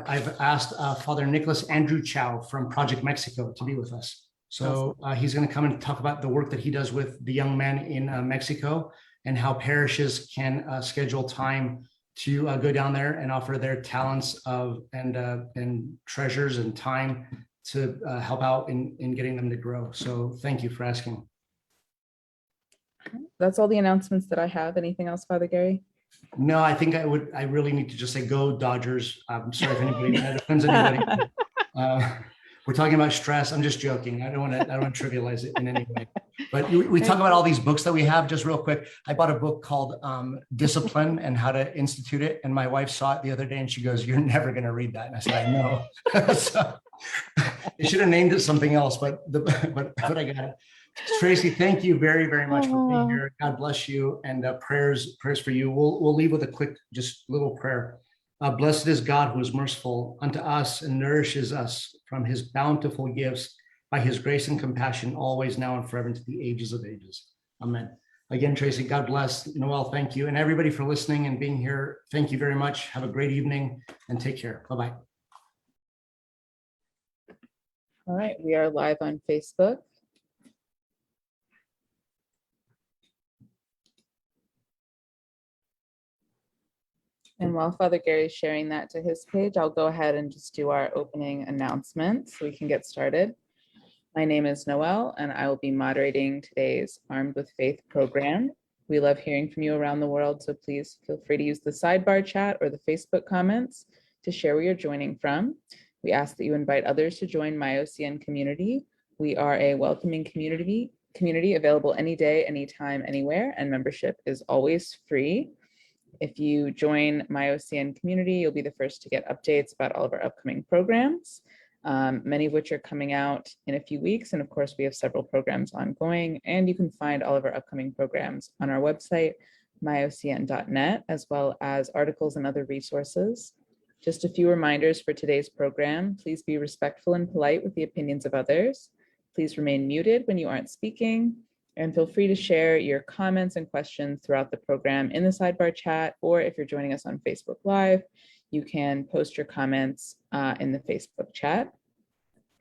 I've asked Father Nicholas Andrew Chow from Project Mexico to be with us. So he's going to come and talk about the work that he does with the young men in Mexico and how parishes can schedule time to go down there and offer their talents and treasures and time to help out in getting them to grow. So thank you for asking. That's all the announcements that I have. Anything else, Father Gary? No, I think I really need to just say go Dodgers. I'm sorry if anybody that offends anybody. we're talking about stress. I'm just joking. I don't want to trivialize it in any way. But we talk about all these books that we have. Just real quick, I bought a book called Discipline and How to Institute It. And my wife saw it the other day and she goes, "You're never going to read that." And I said, "I know." So, they should have named it something else, but I got it. Tracey, thank you very, very much for being here. God bless you, and prayers for you. We'll leave with a quick, just little prayer. Blessed is God who is merciful unto us and nourishes us from his bountiful gifts by his grace and compassion, always, now, and forever, into the ages of ages. Amen. Again, Tracey, God bless. Noel, thank you. And everybody for listening and being here, thank you very much. Have a great evening and take care. Bye-bye. All right, we are live on Facebook. And while Father Gary is sharing that to his page, I'll go ahead and just do our opening announcement so we can get started. My name is Noelle, and I will be moderating today's Armed with Faith program. We love hearing from you around the world, so please feel free to use the sidebar chat or the Facebook comments to share where you're joining from. We ask that you invite others to join MyOCN community. We are a welcoming community available any day, anytime, anywhere, and membership is always free. If you join MyOCN community, you'll be the first to get updates about all of our upcoming programs, many of which are coming out in a few weeks. And of course, we have several programs ongoing, and you can find all of our upcoming programs on our website, myocn.net, as well as articles and other resources. Just a few reminders for today's program. Please be respectful and polite with the opinions of others. Please remain muted when you aren't speaking. And feel free to share your comments and questions throughout the program in the sidebar chat, or if you're joining us on Facebook Live, you can post your comments in the Facebook chat.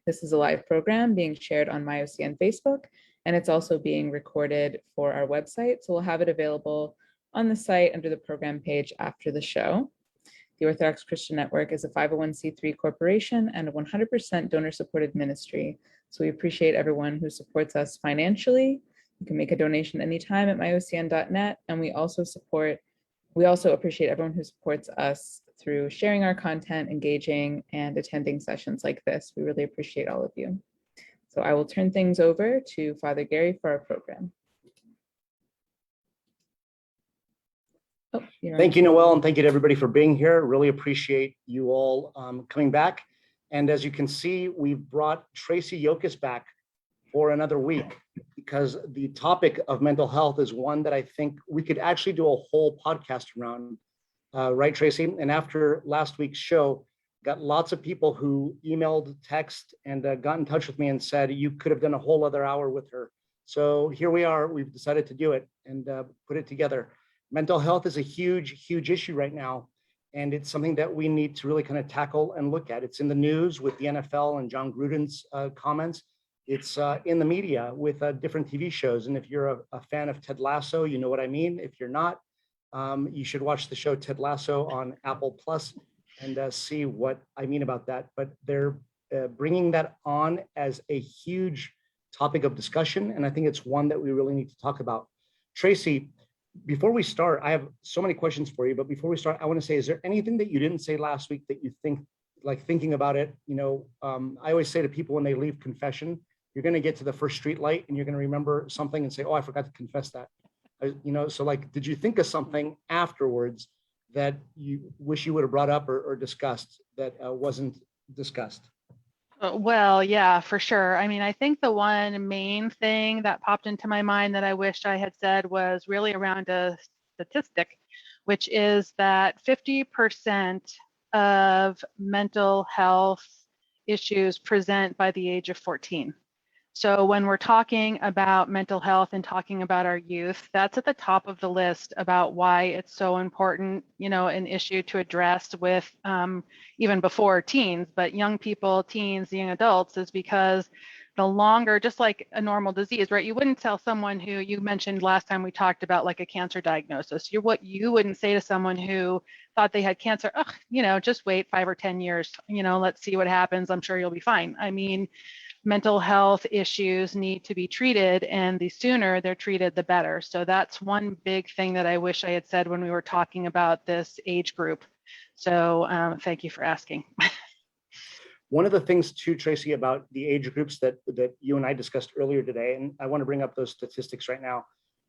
This is a live program being shared on MyOCN Facebook, and it's also being recorded for our website. So we'll have it available on the site under the program page after the show. The Orthodox Christian Network is a 501c3 corporation and a 100% donor-supported ministry. So we appreciate everyone who supports us financially. You can make a donation anytime at myocn.net, and we also appreciate everyone who supports us through sharing our content, engaging, and attending sessions like this. We really appreciate all of you. So I will turn things over to Father Gary for our program. Thank you, Noelle, and thank you to everybody for being here. Really appreciate you all coming back. And as you can see, we've brought Tracey Yokas back for another week, because the topic of mental health is one that I think we could actually do a whole podcast around, right, Tracey? And after last week's show, got lots of people who emailed, text, and got in touch with me and said, you could have done a whole other hour with her. So here we are, we've decided to do it and put it together. Mental health is a huge, huge issue right now. And it's something that we need to really kind of tackle and look at. It's in the news with the NFL and John Gruden's comments. It's in the media with different TV shows. And if you're a fan of Ted Lasso, you know what I mean. If you're not, you should watch the show Ted Lasso on Apple Plus and see what I mean about that. But they're bringing that on as a huge topic of discussion. And I think it's one that we really need to talk about. Tracey, before we start, I have so many questions for you, but before we start, I want to say, is there anything that you didn't say last week that you think, like thinking about it, I always say to people when they leave confession, you're going to get to the first street light and you're going to remember something and say, oh, I forgot to confess that. So like, did you think of something afterwards that you wish you would have brought up or discussed that wasn't discussed? Well, yeah, for sure. I mean, I think the one main thing that popped into my mind that I wished I had said was really around a statistic, which is that 50% of mental health issues present by the age of 14. So when we're talking about mental health and talking about our youth, that's at the top of the list about why it's so important, an issue to address with even before teens, but young people, teens, young adults, is because the longer, just like a normal disease, right? You wouldn't tell someone who, you mentioned last time we talked about like a cancer diagnosis, what you wouldn't say to someone who thought they had cancer, just wait 5 or 10 years, let's see what happens. I'm sure you'll be fine. I mean, mental health issues need to be treated, and the sooner they're treated, the better. So that's one big thing that I wish I had said when we were talking about this age group. So thank you for asking. One of the things too, Tracy, about the age groups that you and I discussed earlier today, and I want to bring up those statistics right now,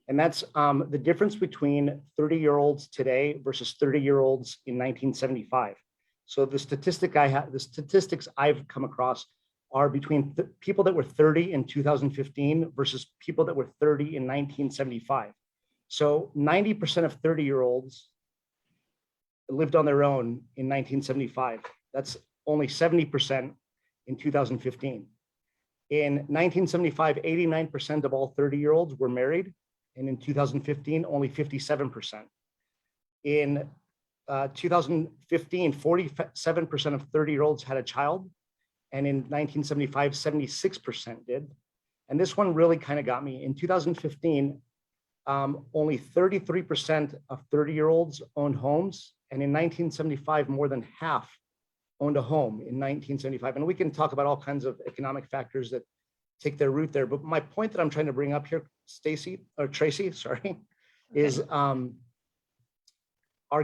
and that's the difference between 30-year-olds today versus 30-year-olds in 1975. So the statistics I've come across are between people that were 30 in 2015 versus people that were 30 in 1975. So 90% of 30-year-olds lived on their own in 1975. That's only 70% in 2015. In 1975, 89% of all 30-year-olds were married, and in 2015, only 57%. In 2015, 47% of 30-year-olds had a child, and in 1975, 76% did. And this one really kind of got me. In 2015, only 33% of 30-year-olds owned homes, and in 1975, more than half owned a home in 1975. And we can talk about all kinds of economic factors that take their root there. But my point that I'm trying to bring up here, Tracy, sorry, is our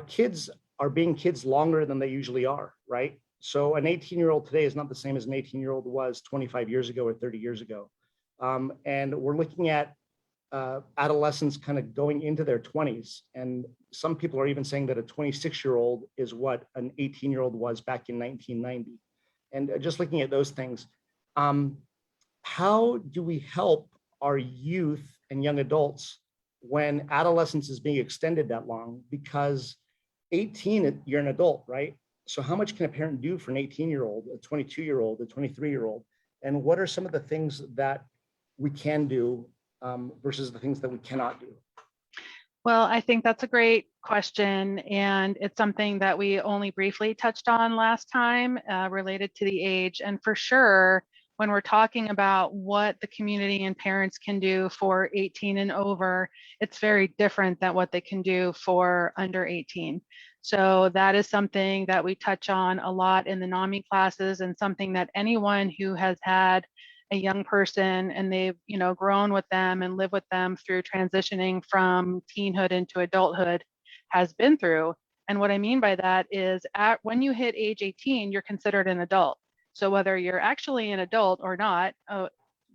kids are being kids longer than they usually are, right? So an 18-year-old today is not the same as an 18-year-old was 25 years ago or 30 years ago. And we're looking at adolescents kind of going into their 20s. And some people are even saying that a 26-year-old is what an 18-year-old was back in 1990. And just looking at those things, how do we help our youth and young adults when adolescence is being extended that long? Because 18, you're an adult, right? So how much can a parent do for an 18-year-old, a 22-year-old, a 23-year-old? And what are some of the things that we can do versus the things that we cannot do? Well, I think that's a great question, and it's something that we only briefly touched on last time related to the age. And for sure, when we're talking about what the community and parents can do for 18 and over, it's very different than what they can do for under 18. So that is something that we touch on a lot in the NAMI classes, and something that anyone who has had a young person and they've grown with them and live with them through transitioning from teenhood into adulthood has been through. And what I mean by that is when you hit age 18, you're considered an adult. So whether you're actually an adult or not,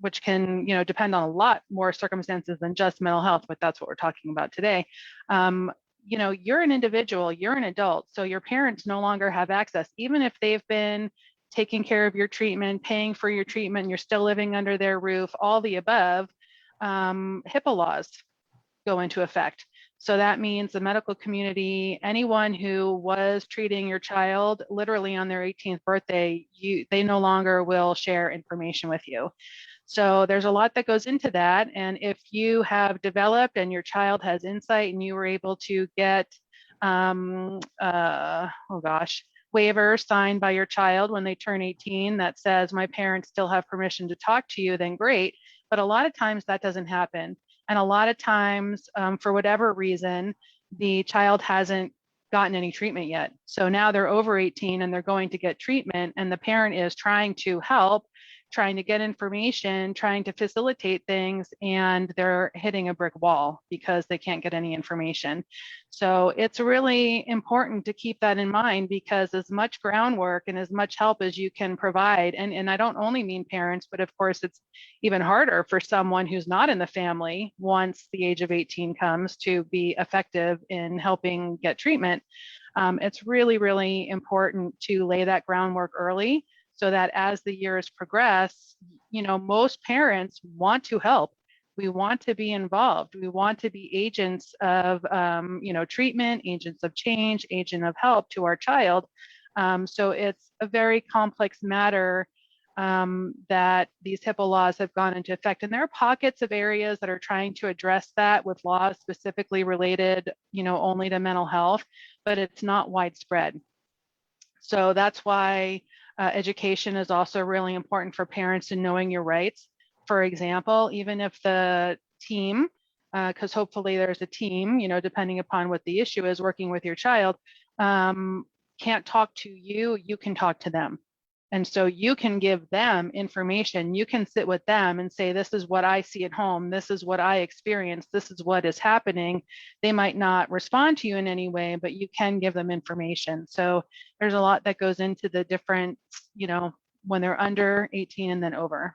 which can depend on a lot more circumstances than just mental health, but that's what we're talking about today. You're an individual, you're an adult, so your parents no longer have access, even if they've been taking care of your treatment, paying for your treatment, you're still living under their roof, all the above. HIPAA laws go into effect. So that means the medical community, anyone who was treating your child literally on their 18th birthday, they no longer will share information with you. So there's a lot that goes into that. And if you have developed and your child has insight and you were able to get, waivers signed by your child when they turn 18 that says my parents still have permission to talk to you, then great. But a lot of times that doesn't happen. And a lot of times, for whatever reason, the child hasn't gotten any treatment yet. So now they're over 18 and they're going to get treatment, and the parent is trying to help, trying to get information, trying to facilitate things, and they're hitting a brick wall because they can't get any information. So it's really important to keep that in mind, because as much groundwork and as much help as you can provide, and I don't only mean parents, but of course it's even harder for someone who's not in the family once the age of 18 comes to be effective in helping get treatment. It's really, really important to lay that groundwork early, so that as the years progress, most parents want to help. We want to be involved. We want to be agents of, treatment, agents of change, agent of help to our child. So it's a very complex matter that these HIPAA laws have gone into effect. And there are pockets of areas that are trying to address that with laws specifically related, only to mental health, but it's not widespread. So that's why education is also really important for parents in knowing your rights. For example, even if the team, because hopefully there's a team, depending upon what the issue is, working with your child, can't talk to you, you can talk to them. And so you can give them information. You can sit with them and say, this is what I see at home. This is what I experience. This is what is happening. They might not respond to you in any way, but you can give them information. So there's a lot that goes into the different, when they're under 18 and then over.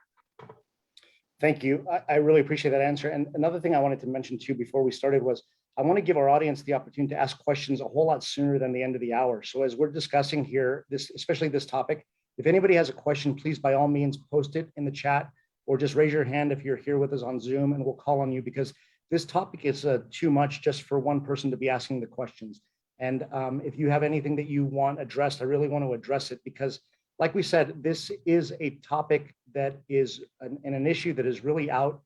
Thank you. I really appreciate that answer. And another thing I wanted to mention too before we started was I want to give our audience the opportunity to ask questions a whole lot sooner than the end of the hour. So as we're discussing here, especially this topic, if anybody has a question, please by all means post it in the chat or just raise your hand if you're here with us on Zoom and we'll call on you, because this topic is too much just for one person to be asking the questions. And if you have anything that you want addressed, I really want to address it, because like we said, this is a topic that is an issue that is really out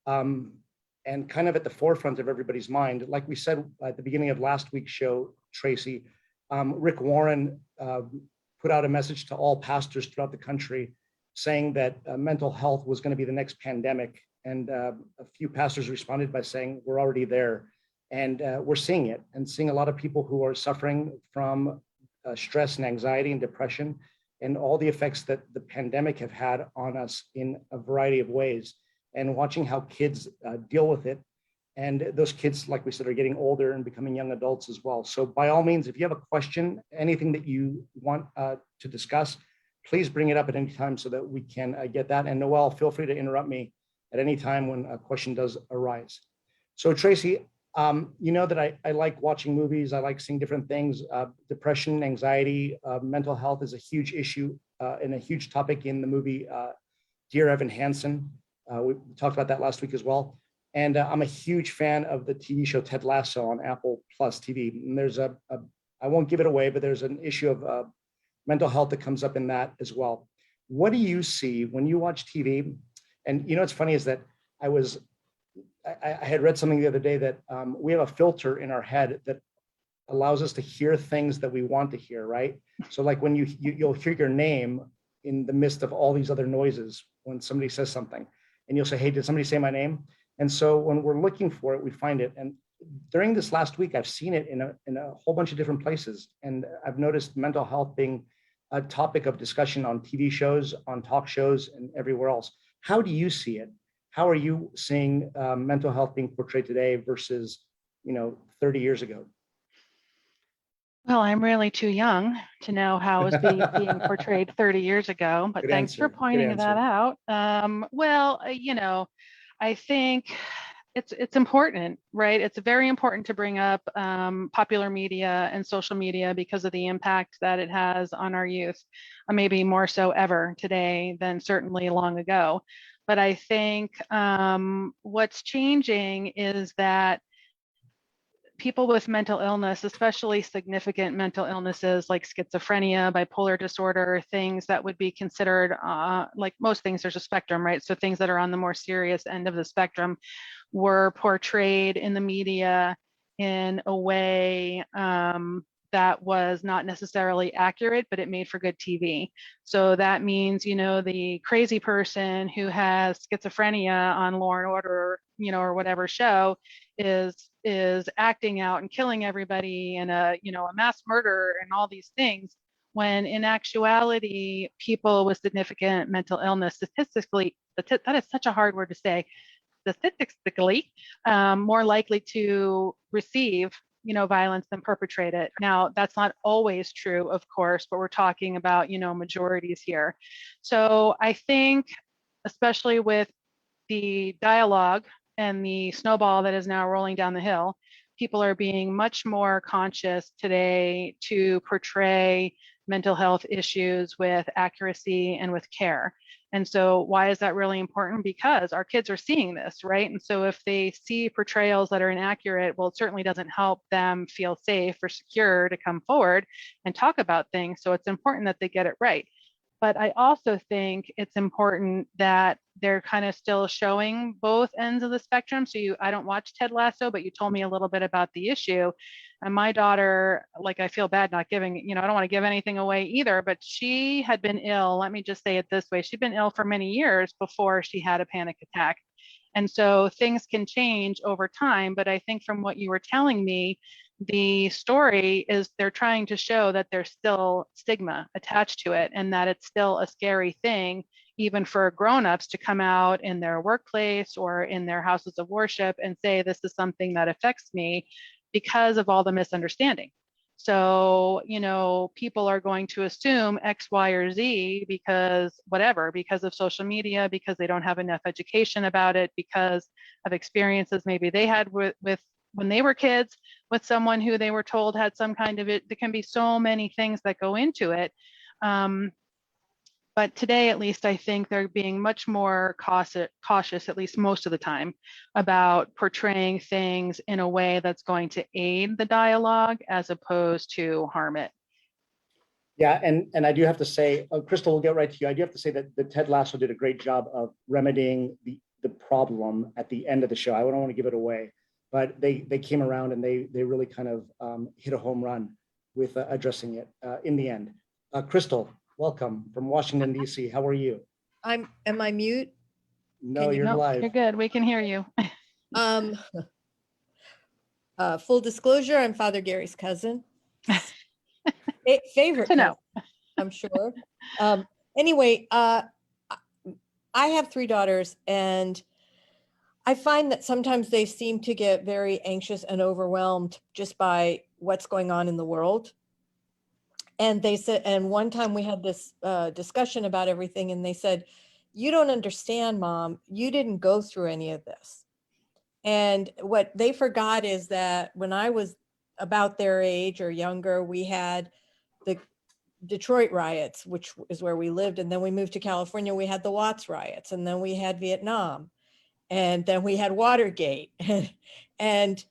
and kind of at the forefront of everybody's mind. Like we said at the beginning of last week's show, Tracy, Rick Warren put out a message to all pastors throughout the country saying that mental health was going to be the next pandemic. And a few pastors responded by saying, we're already there. And we're seeing it, and seeing a lot of people who are suffering from stress and anxiety and depression and all the effects that the pandemic have had on us in a variety of ways, and watching how kids deal with it. And those kids, like we said, are getting older and becoming young adults as well. So by all means, if you have a question, anything that you want to discuss, please bring it up at any time so that we can get that. And Noel, feel free to interrupt me at any time when a question does arise. So Tracy, you know that I like watching movies. I like seeing different things. Depression, anxiety, mental health is a huge issue and a huge topic in the movie Dear Evan Hansen. We talked about that last week as well. And I'm a huge fan of the TV show Ted Lasso on Apple Plus TV. And there's I won't give it away, but there's an issue of mental health that comes up in that as well. What do you see when you watch TV? And you know, what's funny is that I had read something the other day that we have a filter in our head that allows us to hear things that we want to hear, right? So like when you'll hear your name in the midst of all these other noises when somebody says something, and you'll say, hey, did somebody say my name? And so when we're looking for it, we find it. And during this last week, I've seen it in a whole bunch of different places. And I've noticed mental health being a topic of discussion on TV shows, on talk shows, and everywhere else. How do you see it? How are you seeing mental health being portrayed today versus, 30 years ago? Well, I'm really too young to know how it was being portrayed 30 years ago, but Good thanks answer. for pointing Good that answer. out. I think it's important, right? It's very important to bring up popular media and social media because of the impact that it has on our youth, maybe more so ever today than certainly long ago. But I think what's changing is that people with mental illness, especially significant mental illnesses like schizophrenia, bipolar disorder, things that would be considered, like most things, there's a spectrum, right? So things that are on the more serious end of the spectrum were portrayed in the media in a way that was not necessarily accurate, but it made for good TV. So that means, the crazy person who has schizophrenia on Law and Order, or whatever show is acting out and killing everybody and a mass murder and all these things, when in actuality, people with significant mental illness, statistically, that is such a hard word to say, statistically, more likely to receive violence than perpetrate it. Now, that's not always true, of course, but we're talking about, majorities here. So I think, especially with the dialogue and the snowball that is now rolling down the hill, people are being much more conscious today to portray mental health issues with accuracy and with care. And so why is that really important? Because our kids are seeing this, right? And so if they see portrayals that are inaccurate, well, it certainly doesn't help them feel safe or secure to come forward and talk about things. So it's important that they get it right. But I also think it's important that they're kind of still showing both ends of the spectrum. So I don't watch Ted Lasso, but you told me a little bit about the issue. And my daughter, like, I feel bad not giving, I don't want to give anything away either, but she had been ill. Let me just say it this way. She'd been ill for many years before she had a panic attack. And so things can change over time. But I think from what you were telling me, the story is they're trying to show that there's still stigma attached to it and that it's still a scary thing, even for grown-ups to come out in their workplace or in their houses of worship and say, this is something that affects me because of all the misunderstanding. So, you know, people are going to assume X, Y, or Z because whatever, because of social media, because they don't have enough education about it, because of experiences maybe they had with when they were kids with someone who they were told had some kind of it. There can be so many things that go into it. But today, at least, I think they're being much more cautious, at least most of the time, about portraying things in a way that's going to aid the dialogue as opposed to harm it. Yeah, and I do have to say, Crystal, we'll get right to you. I do have to say that Ted Lasso did a great job of remedying the problem at the end of the show. I don't want to give it away, but they came around and they really kind of hit a home run with addressing it in the end. Crystal, welcome from Washington, D.C. How are you? Am I mute? No, you- you're No, live. you're good. We can hear you. Um, full disclosure, I'm Father Gary's cousin. Favorite To know. cousin, I'm sure. Anyway, I have 3 daughters, and I find that sometimes they seem to get very anxious and overwhelmed just by what's going on in the world. And they said, and one time we had this discussion about everything, and they said, "You don't understand, Mom. You didn't go through any of this." And what they forgot is that when I was about their age or younger, we had the Detroit riots, which is where we lived. And then we moved to California, we had the Watts riots, and then we had Vietnam, and then we had Watergate. And,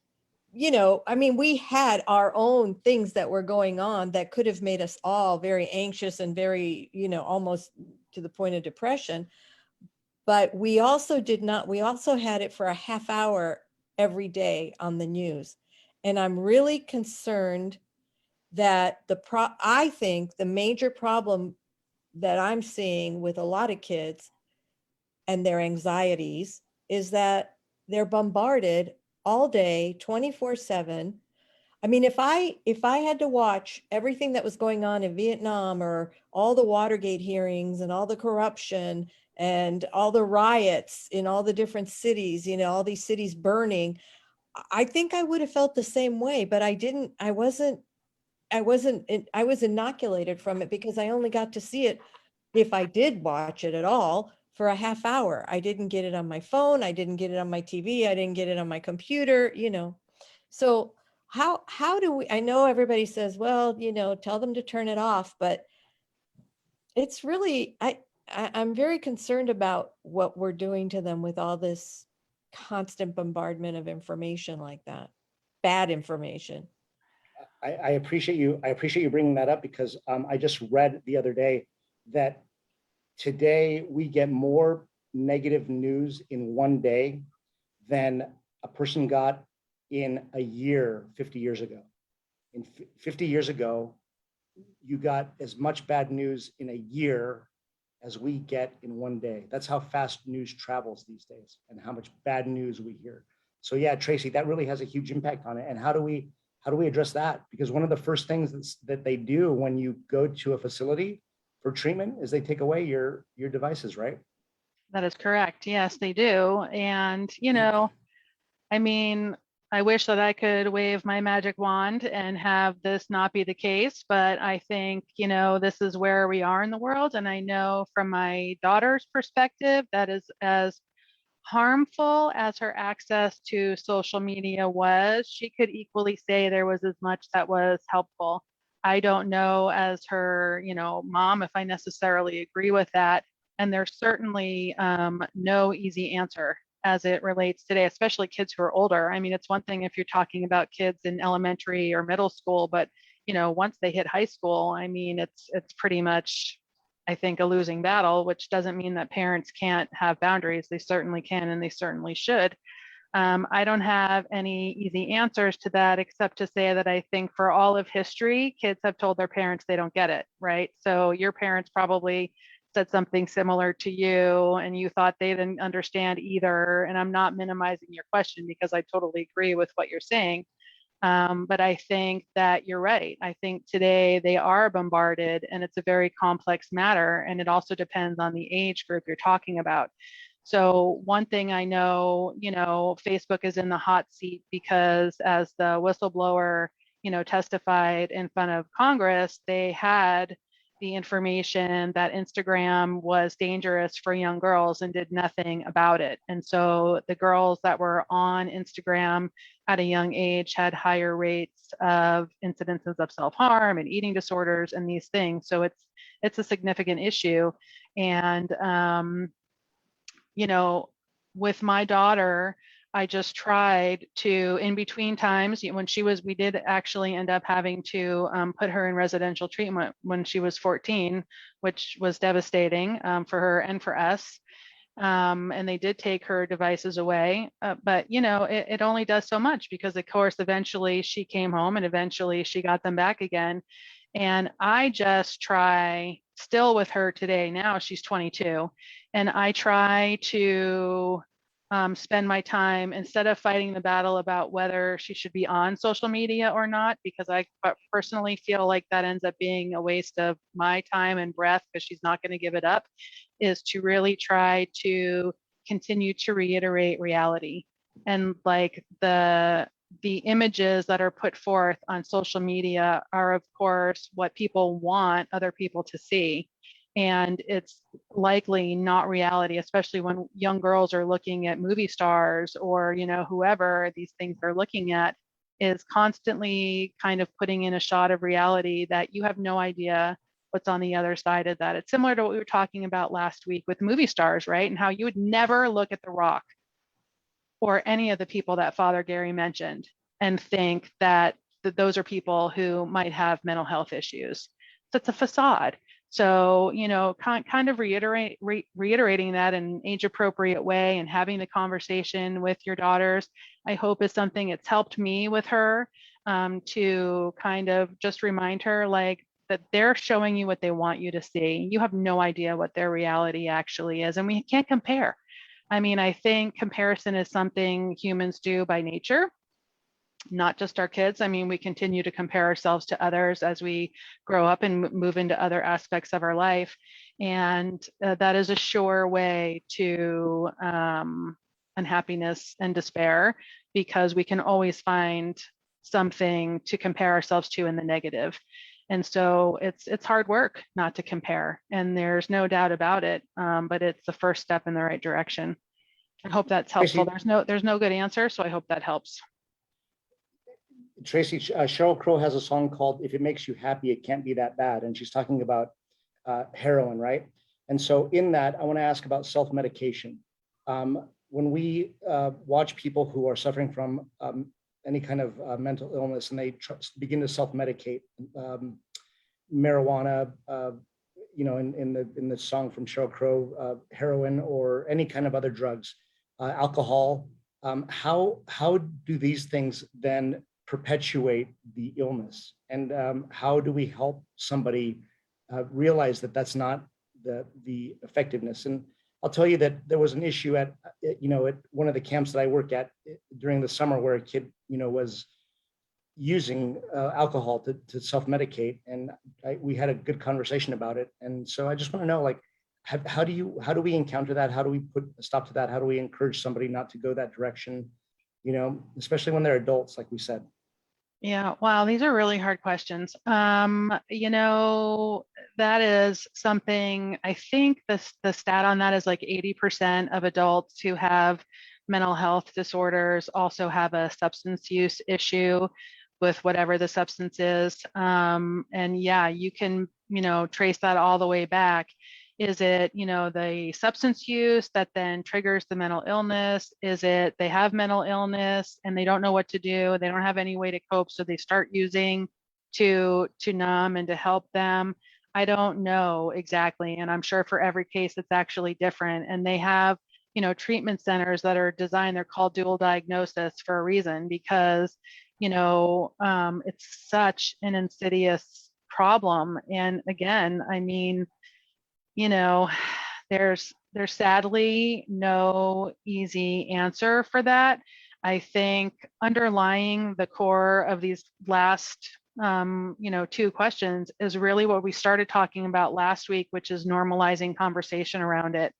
you know, I mean, we had our own things that were going on that could have made us all very anxious and very, you know, almost to the point of depression. But we also had it for a half hour every day on the news. And I'm really concerned that I think the major problem that I'm seeing with a lot of kids and their anxieties is that they're bombarded all day, 24/7. I mean, if I had to watch everything that was going on in Vietnam, or all the Watergate hearings and all the corruption and all the riots in all the different cities, you know, all these cities burning, I think I would have felt the same way, but I was inoculated from it because I only got to see it, if I did watch it at all, for a half hour. I didn't get it on my phone. I didn't get it on my TV. I didn't get it on my computer, you know. So how do we, I know everybody says, well, you know, tell them to turn it off, but it's really, I'm very concerned about what we're doing to them with all this constant bombardment of information like that, bad information. I appreciate you. I appreciate you bringing that up because I just read the other day that today we get more negative news in one day than a person got in a year 50 years ago. 50 years ago, you got as much bad news in a year as we get in one day. That's how fast news travels these days and how much bad news we hear. So yeah, Tracey, that really has a huge impact on it. And how do we address that? Because one of the first things that they do when you go to a facility for treatment is they take away your devices, right? That is correct. Yes, they do. And, you know, I mean, I wish that I could wave my magic wand and have this not be the case, but I think, you know, this is where we are in the world. And I know from my daughter's perspective, that is as harmful as her access to social media was, she could equally say there was as much that was helpful. I don't know as her, you know, mom, if I necessarily agree with that. And there's certainly no easy answer as it relates today, especially kids who are older. I mean, it's one thing if you're talking about kids in elementary or middle school, but you know, once they hit high school, I mean, it's pretty much, I think, a losing battle, which doesn't mean that parents can't have boundaries. They certainly can, and they certainly should. I don't have any easy answers to that, except to say that I think for all of history, kids have told their parents they don't get it, right? So your parents probably said something similar to you, and you thought they didn't understand either. And I'm not minimizing your question because I totally agree with what you're saying. But I think that you're right. I think today they are bombarded and it's a very complex matter. And it also depends on the age group you're talking about. So one thing I know, you know, Facebook is in the hot seat because as the whistleblower testified in front of Congress, they had the information that Instagram was dangerous for young girls and did nothing about it. And so the girls that were on Instagram at a young age had higher rates of incidences of self-harm and eating disorders and these things. So it's a significant issue. And with my daughter, I just tried to, in between times, when we did actually end up having to put her in residential treatment when she was 14, which was devastating for her and for us. And they did take her devices away, but it only does so much, because of course, eventually she came home and eventually she got them back again. And I just try, still with her today, now she's 22, and I try to spend my time, instead of fighting the battle about whether she should be on social media or not, because I personally feel like that ends up being a waste of my time and breath because she's not going to give it up, is to really try to continue to reiterate reality. And like the images that are put forth on social media are, of course, what people want other people to see. And it's likely not reality, especially when young girls are looking at movie stars or, whoever these things they're looking at is constantly kind of putting in a shot of reality that you have no idea what's on the other side of that. It's similar to what we were talking about last week with movie stars, right? And how you would never look at The Rock or any of the people that Father Gary mentioned and think that those are people who might have mental health issues. So it's a facade. So, kind of reiterating that in an age appropriate way and having the conversation with your daughters, I hope is something that's helped me with her, to kind of just remind her like that they're showing you what they want you to see. You have no idea what their reality actually is. And we can't compare. I mean, I think comparison is something humans do by nature, not just our kids. I mean, we continue to compare ourselves to others as we grow up and move into other aspects of our life. And that is a sure way to unhappiness and despair, because we can always find something to compare ourselves to in the negative. And so it's hard work not to compare, and there's no doubt about it, but it's the first step in the right direction. I hope that's helpful. There's no good answer, so I hope that helps. Tracey, Sheryl Crow has a song called "If It Makes You Happy, It Can't Be That Bad," and she's talking about heroin, right? And so in that, I want to ask about self-medication. When we watch people who are suffering from any kind of mental illness and they begin to self-medicate, marijuana, in the song from Sheryl Crow, heroin, or any kind of other drugs, alcohol, how do these things then perpetuate the illness? And how do we help somebody realize that that's not the effectiveness? And I'll tell you that there was an issue at one of the camps that I work at during the summer where a kid, was using alcohol to self-medicate, and we had a good conversation about it. And so I just want to know, like, how do we encounter that? How do we put a stop to that? How do we encourage somebody not to go that direction? Especially when they're adults, like we said. Yeah, wow, these are really hard questions. That is something, I think the stat on that is like 80% of adults who have mental health disorders also have a substance use issue with whatever the substance is. And yeah, you can, trace that all the way back. Is it, the substance use that then triggers the mental illness? Is it they have mental illness and they don't know what to do? They don't have any way to cope, so they start using to numb and to help them. I don't know exactly. And I'm sure for every case, it's actually different. And they have, treatment centers that are designed, they're called dual diagnosis for a reason, because, it's such an insidious problem. And again, I mean, there's sadly no easy answer for that. I think underlying the core of these last, two questions is really what we started talking about last week, which is normalizing conversation around it.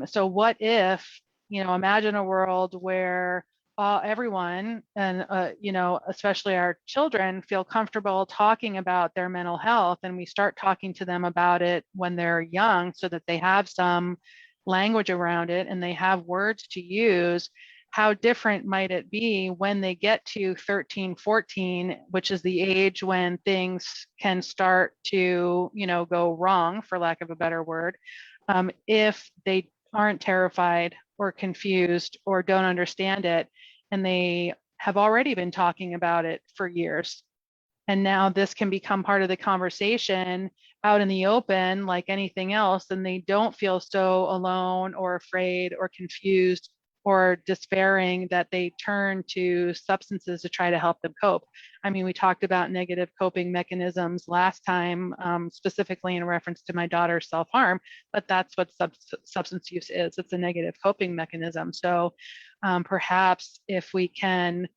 So what if, imagine a world where everyone, and especially our children, feel comfortable talking about their mental health, and we start talking to them about it when they're young so that they have some language around it and they have words to use, how different might it be when they get to 13, 14, which is the age when things can start to, go wrong, for lack of a better word, if they aren't terrified or confused or don't understand it, and they have already been talking about it for years. And now this can become part of the conversation out in the open, like anything else, and they don't feel so alone or afraid or confused or despairing that they turn to substances to try to help them cope. I mean, we talked about negative coping mechanisms last time, specifically in reference to my daughter's self-harm, but that's what substance use is. It's a negative coping mechanism. So perhaps if we can,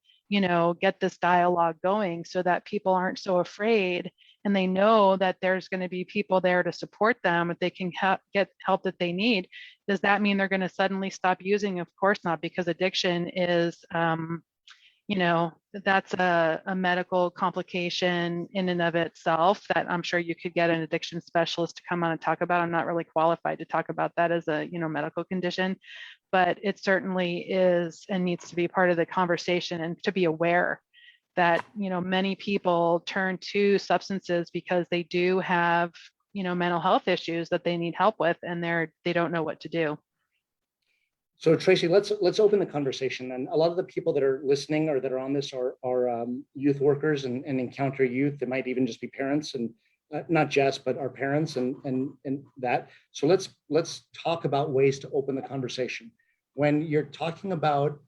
get this dialogue going so that people aren't so afraid and they know that there's going to be people there to support them if they can get help that they need. Does that mean they're going to suddenly stop using? Of course not, because addiction is, that's a medical complication in and of itself that I'm sure you could get an addiction specialist to come on and talk about. I'm not really qualified to talk about that as a, medical condition, but it certainly is and needs to be part of the conversation, and to be aware that, many people turn to substances because they do have, mental health issues that they need help with, and they don't know what to do. So Tracey, let's open the conversation. And a lot of the people that are listening or that are on this are youth workers and encounter youth. It might even just be parents, and not just, but our parents and that. So let's talk about ways to open the conversation. When you're talking about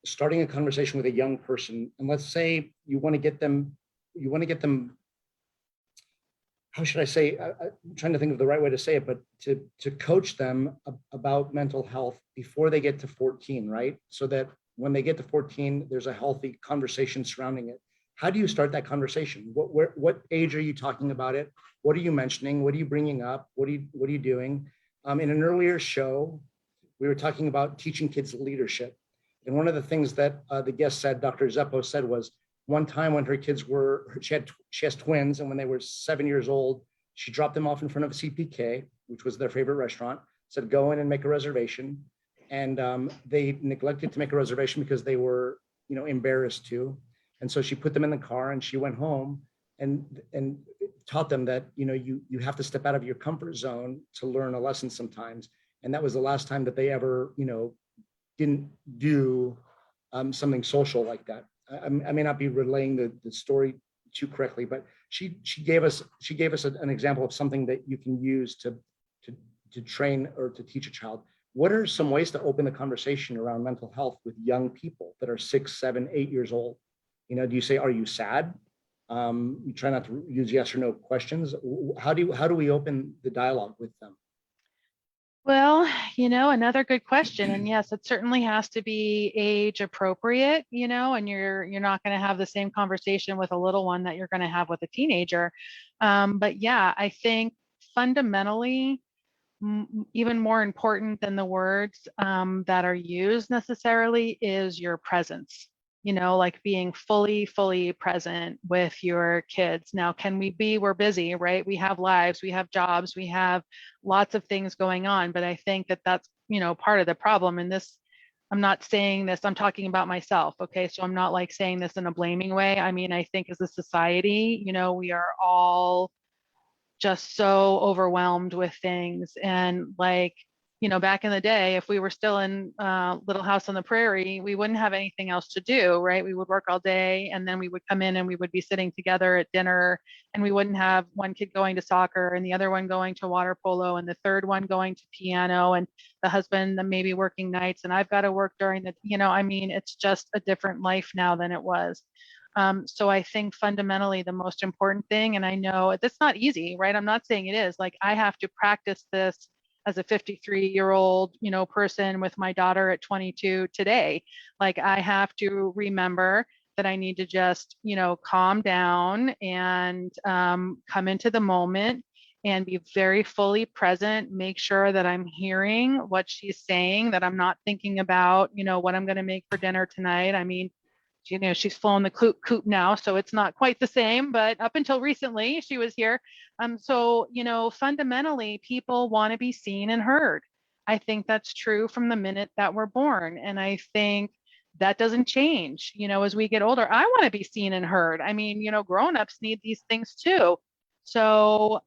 starting a conversation with a young person, and let's say you want to get them, how should I say, I'm trying to think of the right way to say it, but to coach them about mental health before they get to 14, right? So that when they get to 14, there's a healthy conversation surrounding it. How do you start that conversation? What age are you talking about it? What are you mentioning? What are you bringing up? What are you doing? In an earlier show, we were talking about teaching kids leadership. And one of the things that the guest said, Dr. Zeppo said, was one time when her kids she has twins, and when they were 7 years old, she dropped them off in front of a CPK, which was their favorite restaurant, said, go in and make a reservation. And they neglected to make a reservation because they were, embarrassed to. And so she put them in the car and she went home and taught them that, you have to step out of your comfort zone to learn a lesson sometimes. And that was the last time that they ever, didn't do something social like that. I may not be relaying the story too correctly, but she gave us an example of something that you can use to train or to teach a child. What are some ways to open the conversation around mental health with young people that are 6, 7, 8 years old? Do you say, are you sad? You try not to use yes or no questions. How do we open the dialogue with them? Well, another good question. And yes, it certainly has to be age appropriate, and you're not going to have the same conversation with a little one that you're going to have with a teenager. But yeah, I think fundamentally, even more important than the words that are used necessarily is your presence. Like being fully present with your kids. Now, we're busy, right? We have lives, we have jobs, we have lots of things going on, but I think that that's, part of the problem. And this, I'm not saying this, I'm talking about myself. Okay. So I'm not like saying this in a blaming way. I mean, I think as a society, we are all just so overwhelmed with things. And like, back in the day, if we were still in Little House on the Prairie, we wouldn't have anything else to do, right? We would work all day, and then we would come in and we would be sitting together at dinner, and we wouldn't have one kid going to soccer and the other one going to water polo and the third one going to piano and the husband maybe working nights, and I've got to work during the, I mean, it's just a different life now than it was. So I think fundamentally the most important thing, and I know that's not easy, right? I'm not saying it is, like I have to practice this as a 53-year-old, person with my daughter at 22 today. Like I have to remember that I need to just, calm down and come into the moment and be very fully present, make sure that I'm hearing what she's saying, that I'm not thinking about, what I'm going to make for dinner tonight. I mean, she's flown the coop now, so it's not quite the same, but up until recently she was here. So, fundamentally, people want to be seen and heard. I think that's true from the minute that we're born. And I think that doesn't change, as we get older. I want to be seen and heard. I mean, grown-ups need these things too. So,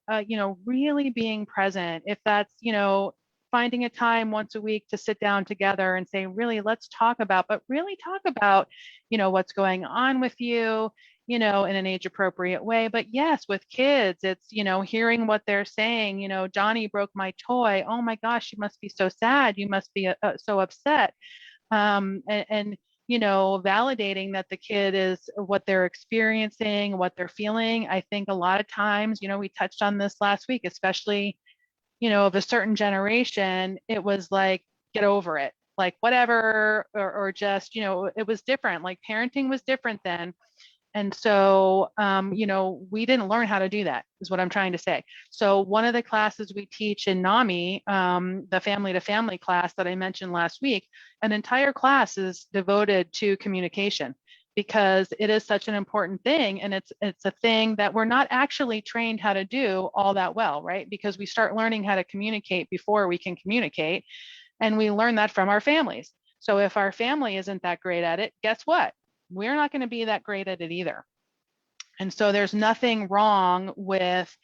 really being present, if that's, finding a time once a week to sit down together and say, really, let's talk about, what's going on with you, in an age appropriate way. But yes, with kids, it's, hearing what they're saying, Johnny broke my toy. Oh my gosh, you must be so sad. You must be so upset. And validating that the kid is what they're experiencing, what they're feeling. I think a lot of times, we touched on this last week, especially of a certain generation, it was like, get over it, like whatever, or just, it was different. Like parenting was different then. And so, we didn't learn how to do that, is what I'm trying to say. So one of the classes we teach in NAMI, the family to family class that I mentioned last week, an entire class is devoted to communication, because it is such an important thing. And it's a thing that we're not actually trained how to do all that well, right? Because we start learning how to communicate before we can communicate. And we learn that from our families. So if our family isn't that great at it, guess what? We're not going to be that great at it either. And so there's nothing wrong with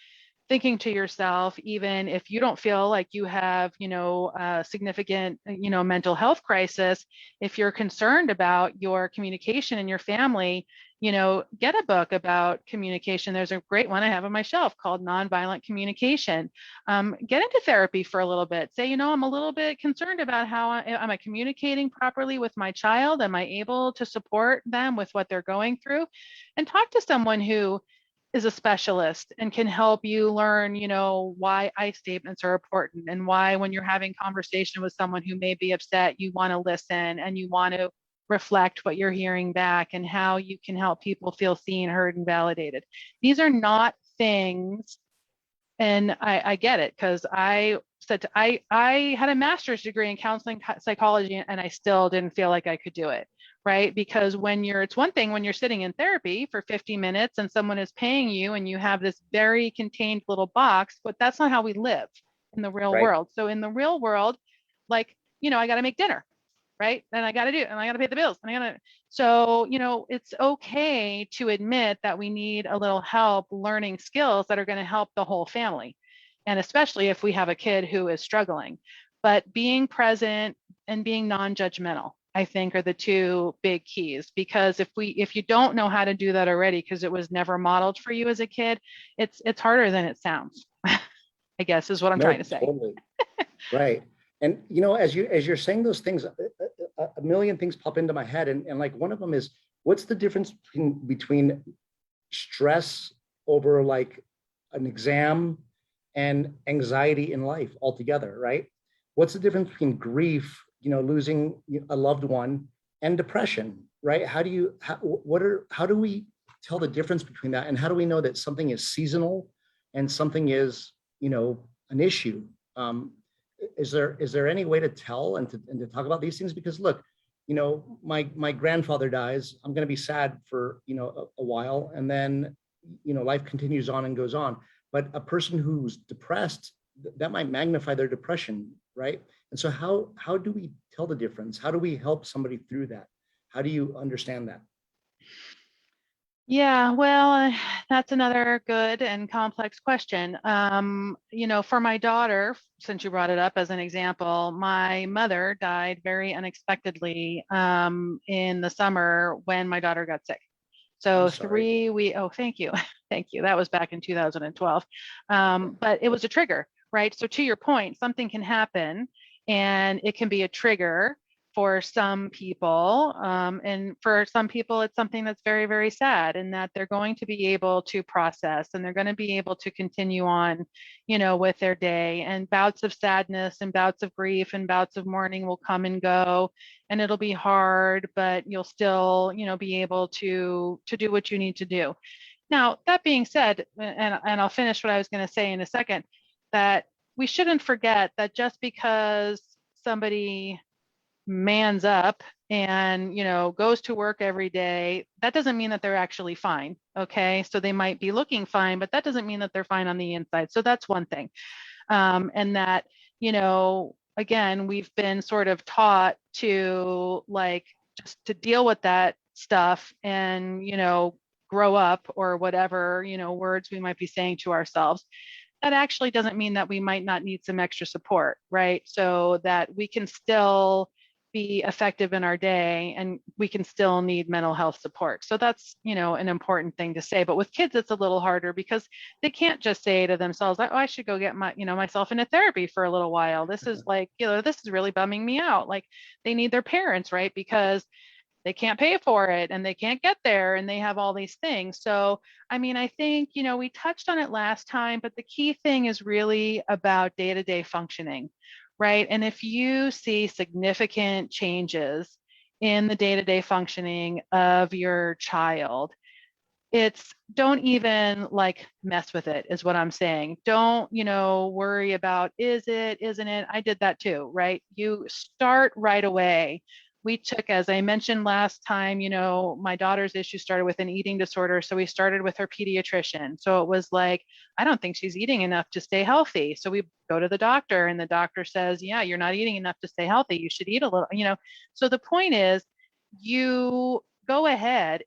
thinking to yourself, even if you don't feel like you have, a significant, mental health crisis, if you're concerned about your communication in your family, get a book about communication. There's a great one I have on my shelf called Nonviolent Communication. Get into therapy for a little bit. Say, I'm a little bit concerned about how am I communicating properly with my child? Am I able to support them with what they're going through? And talk to someone who is a specialist and can help you learn, why I statements are important, and why when you're having conversation with someone who may be upset, you want to listen and you want to reflect what you're hearing back, and how you can help people feel seen, heard, and validated. These are not things, and I get it, because I had a master's degree in counseling psychology, and I still didn't feel like I could do it. Right? Because it's one thing when you're sitting in therapy for 50 minutes and someone is paying you and you have this very contained little box, but that's not how we live in the real world. So in the real world, like, I got to make dinner, right? And I got to do it, and I got to pay the bills, and so, it's okay to admit that we need a little help learning skills that are going to help the whole family. And especially if we have a kid who is struggling, but being present and being non-judgmental, I think, are the two big keys. Because if you don't know how to do that already, because it was never modeled for you as a kid, it's harder than it sounds. I guess is what I'm trying to say. Totally. Right. And as you're saying those things, a million things pop into my head, and like one of them is, what's the difference between stress over like an exam and anxiety in life altogether, right? What's the difference between grief, losing a loved one, and depression, right? How do we tell the difference between that, and how do we know that something is seasonal and something is, an issue? Is there any way to tell and to talk about these things? Because look, my grandfather dies, I'm going to be sad for a while, and then life continues on and goes on. But a person who's depressed, that might magnify their depression, right? And so how do we tell the difference? How do we help somebody through that? How do you understand that? Yeah, well, that's another good and complex question. For my daughter, since you brought it up as an example, my mother died very unexpectedly in the summer when my daughter got sick. So thank you. Thank you. That was back in 2012. But it was a trigger, right? So to your point, something can happen and it can be a trigger for some people. And for some people, it's something that's very, very sad, and that they're going to be able to process, and they're going to be able to continue on, with their day. And bouts of sadness and bouts of grief and bouts of mourning will come and go, and it'll be hard, but you'll still, be able to do what you need to do. Now, that being said, and I'll finish what I was going to say in a second, that we shouldn't forget that just because somebody mans up and, goes to work every day, that doesn't mean that they're actually fine. Okay. So they might be looking fine, but that doesn't mean that they're fine on the inside. So that's one thing. And that, again, we've been sort of taught to just to deal with that stuff and, grow up or whatever, words we might be saying to ourselves. That actually doesn't mean that we might not need some extra support, right? So that we can still be effective in our day and we can still need mental health support. So that's, an important thing to say. But with kids, it's a little harder because they can't just say to themselves, oh, I should go get myself into therapy for a little while. This is this is really bumming me out. Like they need their parents, right? Because they can't pay for it and they can't get there and they have all these things. So, I think, we touched on it last time, but the key thing is really about day-to-day functioning, right? And if you see significant changes in the day-to-day functioning of your child, don't even mess with it is what I'm saying. Don't, worry about isn't it? I did that too, right? You start right away. We took, as I mentioned last time, my daughter's issue started with an eating disorder. So we started with her pediatrician. So it was like, I don't think she's eating enough to stay healthy. So we go to the doctor and the doctor says, yeah, you're not eating enough to stay healthy. You should eat a little, So the point is, you go ahead.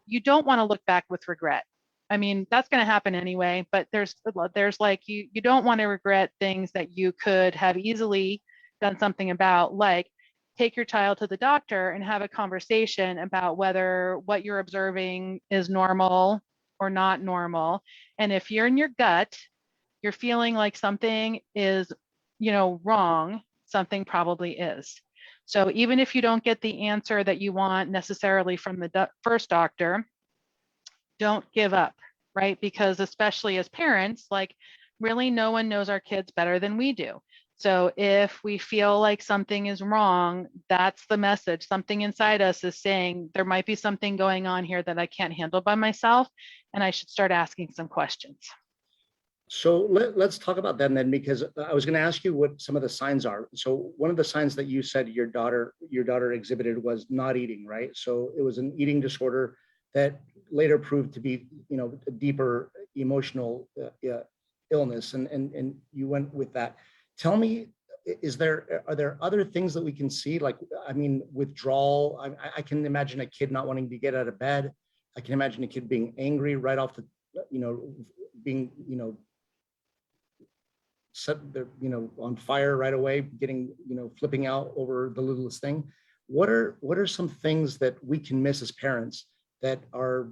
You don't want to look back with regret. That's going to happen anyway, but there's you don't want to regret things that you could have easily done something about, like take your child to the doctor and have a conversation about whether what you're observing is normal or not normal. And if you're in your gut, you're feeling like something is, wrong, something probably is. So even if you don't get the answer that you want necessarily from the first doctor, don't give up, right? Because especially as parents, really no one knows our kids better than we do. So if we feel like something is wrong, that's the message. Something inside us is saying there might be something going on here that I can't handle by myself, and I should start asking some questions. So let's talk about that then, because I was going to ask you what some of the signs are. So one of the signs that you said your daughter exhibited was not eating, right? So it was an eating disorder that later proved to be, a deeper emotional illness, and you went with that. Tell me, are there other things that we can see? Withdrawal. I can imagine a kid not wanting to get out of bed. I can imagine a kid being angry right off the, being, set their, on fire right away, getting, flipping out over the littlest thing. What are some things that we can miss as parents that are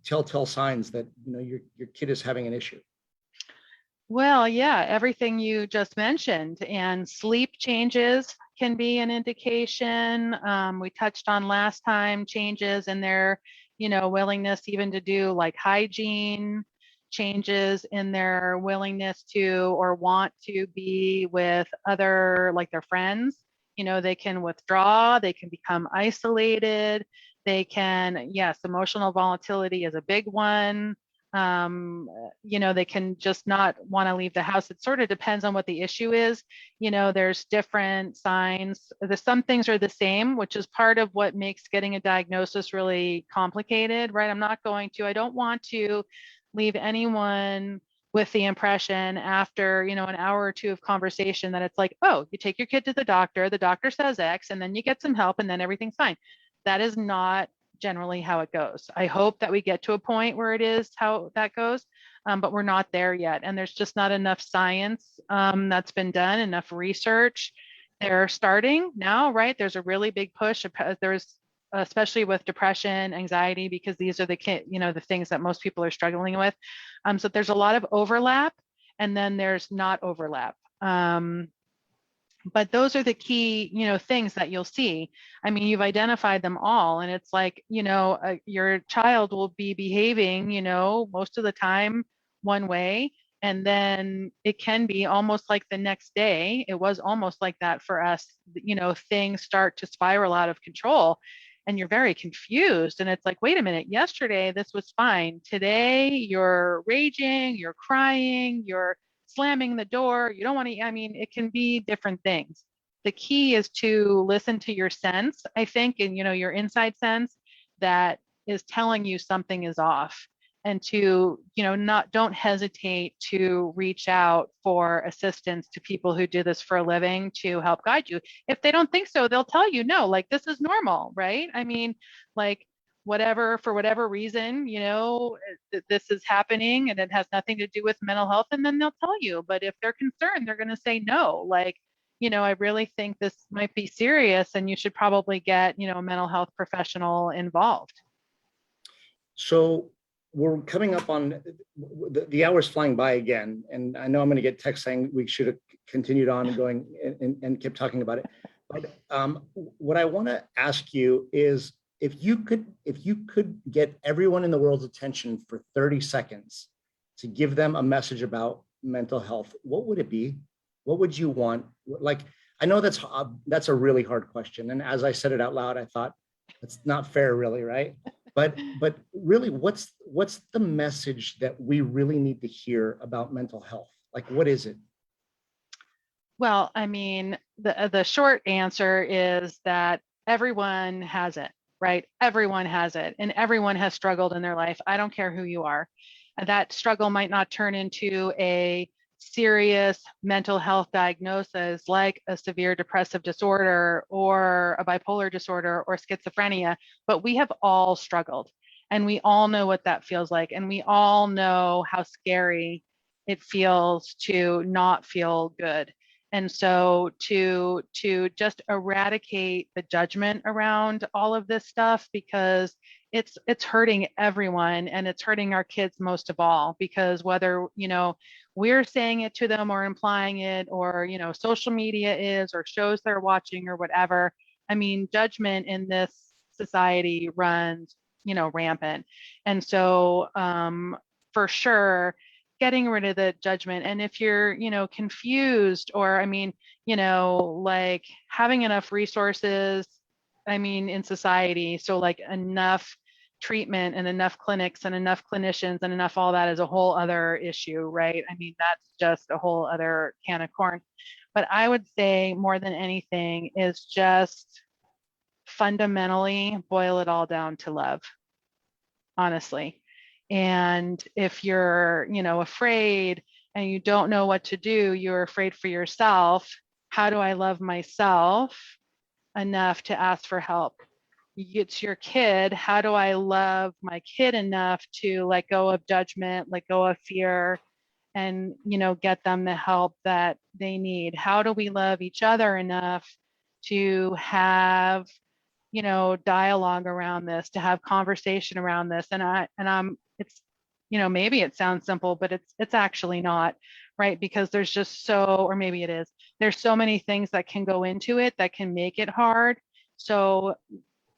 telltale signs that, your kid is having an issue? Well, yeah, everything you just mentioned, and sleep changes can be an indication. We touched on last time changes in their, willingness even to do like hygiene, changes in their willingness to or want to be with other, like their friends. They can withdraw, they can become isolated, they can, yes, emotional volatility is a big one. They can just not want to leave the house. It sort of depends on what the issue is. There's different signs. Some things are the same, which is part of what makes getting a diagnosis really complicated, right? I don't want to leave anyone with the impression after, an hour or two of conversation that it's like, oh, you take your kid to the doctor says X, and then you get some help and then everything's fine. That is not generally how it goes. I hope that we get to a point where it is how that goes, but we're not there yet. And there's just not enough science that's been done, enough research. They're starting now, right? There's a really big push. There's especially with depression, anxiety, because these are the things that most people are struggling with. So there's a lot of overlap, and then there's not overlap. But those are the key, things that you'll see. You've identified them all, and it's like, your child will be behaving, most of the time one way, and then it can be almost like the next day. It was almost like that for us, things start to spiral out of control. and you're very confused. And it's like, wait a minute, yesterday this was fine. Today you're raging, you're crying, you're slamming the door. You don't want to, I mean, it can be different things. The key is to listen to your sense, I think, and your inside sense that is telling you something is off, and to don't hesitate to reach out for assistance to people who do this for a living to help guide you. If they don't think so, they'll tell you, no, like, this is normal, right? I mean, like, whatever, for whatever reason, this is happening and it has nothing to do with mental health, and then they'll tell you. But if they're concerned, they're going to say no, like, I really think this might be serious and you should probably get a mental health professional involved. So we're coming up on the hour's flying by again, and I know I'm going to get text saying we should have continued on going and kept talking about it. But what I want to ask you is, if you could get everyone in the world's attention for 30 seconds to give them a message about mental health, what would it be? What would you want? Like, I know that's a really hard question, and as I said it out loud, I thought that's not fair, really, right? But really, what's the message that we really need to hear about mental health? Like, what is it? Well, I mean, the short answer is that everyone has it, right? Everyone has it, and everyone has struggled in their life. I don't care who you are. That struggle might not turn into a serious mental health diagnosis like a severe depressive disorder or a bipolar disorder or schizophrenia, but we have all struggled, and we all know what that feels like, and we all know how scary it feels to not feel good. And so to just eradicate the judgment around all of this stuff, because it's hurting everyone, and it's hurting our kids most of all, because whether we're saying it to them or implying it, or social media is, or shows they're watching or whatever, I mean, judgment in this society runs rampant. And so for sure, getting rid of the judgment. And if you're confused, or I mean, like, having enough resources, I mean, in society, so like enough treatment and enough clinics and enough clinicians and enough all that is a whole other issue, right? I mean, that's just a whole other can of corn. But I would say more than anything is just fundamentally boil it all down to love, honestly. And if you're afraid and you don't know what to do, you're afraid for yourself. How do I love myself enough to ask for help? It's your kid. How do I love my kid enough to let go of judgment, let go of fear, and get them the help that they need? How do we love each other enough to have dialogue around this, to have conversation around this? And I'm it's maybe it sounds simple, but it's actually not, right? Because there's just or maybe it is, there's so many things that can go into it that can make it hard. So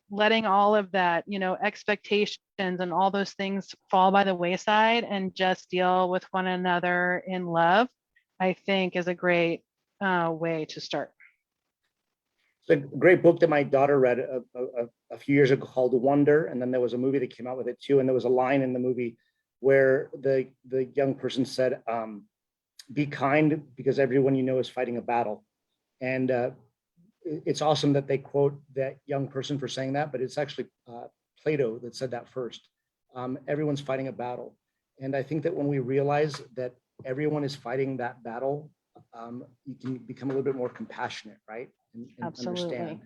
letting all of that, expectations and all those things fall by the wayside and just deal with one another in love, I think is a great way to start. It's a great book that my daughter read a few years ago called Wonder, and then there was a movie that came out with it too, and there was a line in the movie where the young person said, be kind because everyone you know is fighting a battle. And it's awesome that they quote that young person for saying that, but it's actually Plato that said that first. Everyone's fighting a battle. And I think that when we realize that everyone is fighting that battle, you can become a little bit more compassionate, right? And Absolutely. understand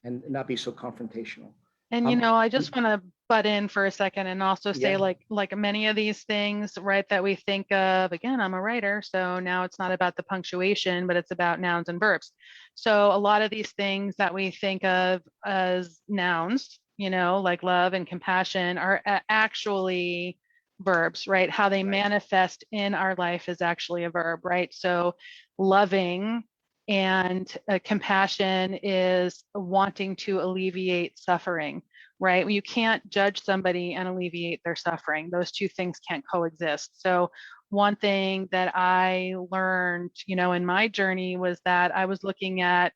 and not be so confrontational. And I just want to butt in for a second and also say, Yeah. like many of these things, right, that we think of, again, I'm a writer, so now it's not about the punctuation, but it's about nouns and verbs. So a lot of these things that we think of as nouns, like love and compassion, are actually verbs, right? How they manifest in our life is actually a verb, right? So loving and compassion is wanting to alleviate suffering, right? You can't judge somebody and alleviate their suffering. Those two things can't coexist. So one thing that I learned, in my journey was that I was looking at,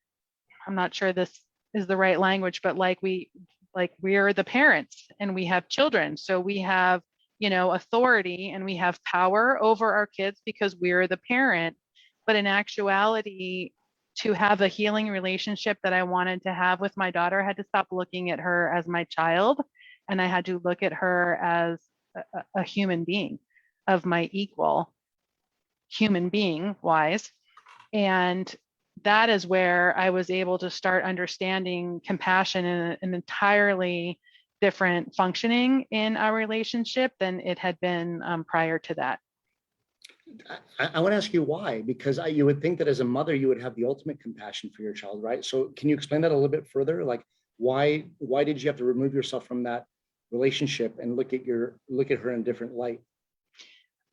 I'm not sure this is the right language, but like like we're the parents and we have children. So we have, authority and we have power over our kids because we're the parent. But in actuality, to have a healing relationship that I wanted to have with my daughter, I had to stop looking at her as my child. And I had to look at her as a human being of my equal human being wise. And that is where I was able to start understanding compassion in an entirely different functioning in our relationship than it had been prior to that. I want to ask you why, because you would think that as a mother, you would have the ultimate compassion for your child, right? So can you explain that a little bit further? Like, why did you have to remove yourself from that relationship and look at her in a different light?